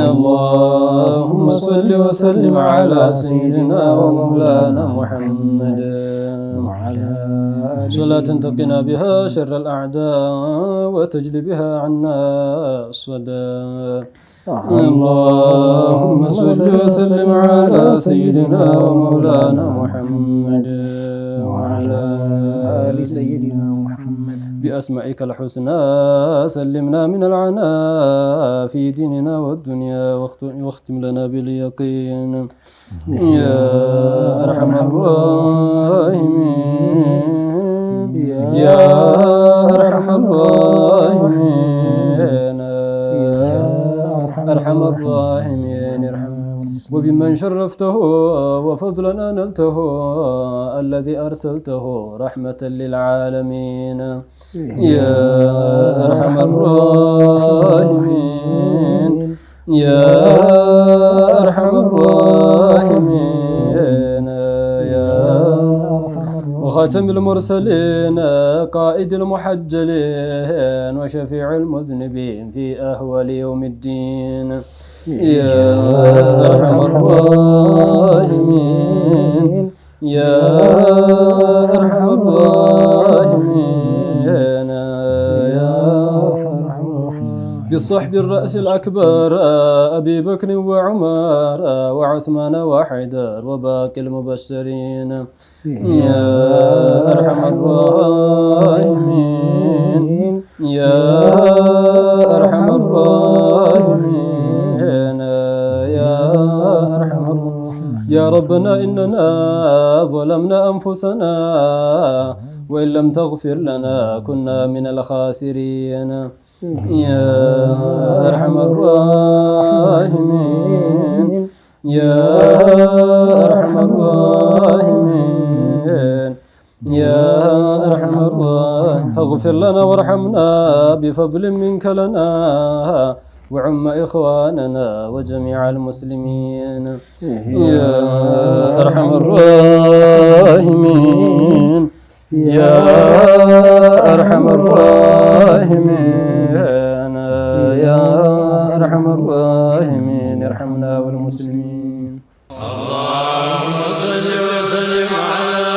اللهم صل وسلم على سيدنا ومولانا محمد وعلى صلاة تقنا بها شر الأعداء وتجلي بها عنا الصدى. اللهم صل وسلم على سيدنا ومولانا محمد وعلى آل سيدنا محمد. بأسمائك الحسنى سلمنا من العناء في ديننا والدنيا واختم لنا باليقين يا أرحم الراحمين يا أرحم الراحمين يا أرحم الراحمين ارحمنا. وبمن شرفته وفضلا نلته الذي أرسلته رحمة للعالمين يا أرحم الراحمين يا أرحم الراحمين يا وخاتم المرسلين قائد المحجلين وشفيع المذنبين في أهوال يوم الدين يا أرحم الراحمين يا أرحم الراحمين يا بالصحب الرأس الأكبر أبي بكر وعمر وعثمان وحيدر وباقي المبشرين يا أرحم الراحمين يا أرحم الراحمين يا أرحم الراحمين. يا ربنا إننا ظلمنا أنفسنا وإن لم تغفر لنا كنا من الخاسرين يا أرحم الراحمين يا أرحم الراحمين يا أرحم الراحمين. فاغفر لنا وارحمنا بفضل منك لنا وعم إخواننا وجميع المسلمين يا أرحم الراحمين يا أرحم الراحمين يا أرحم الراحمين ارحمنا والمسلمين. اللهم صل وسلم على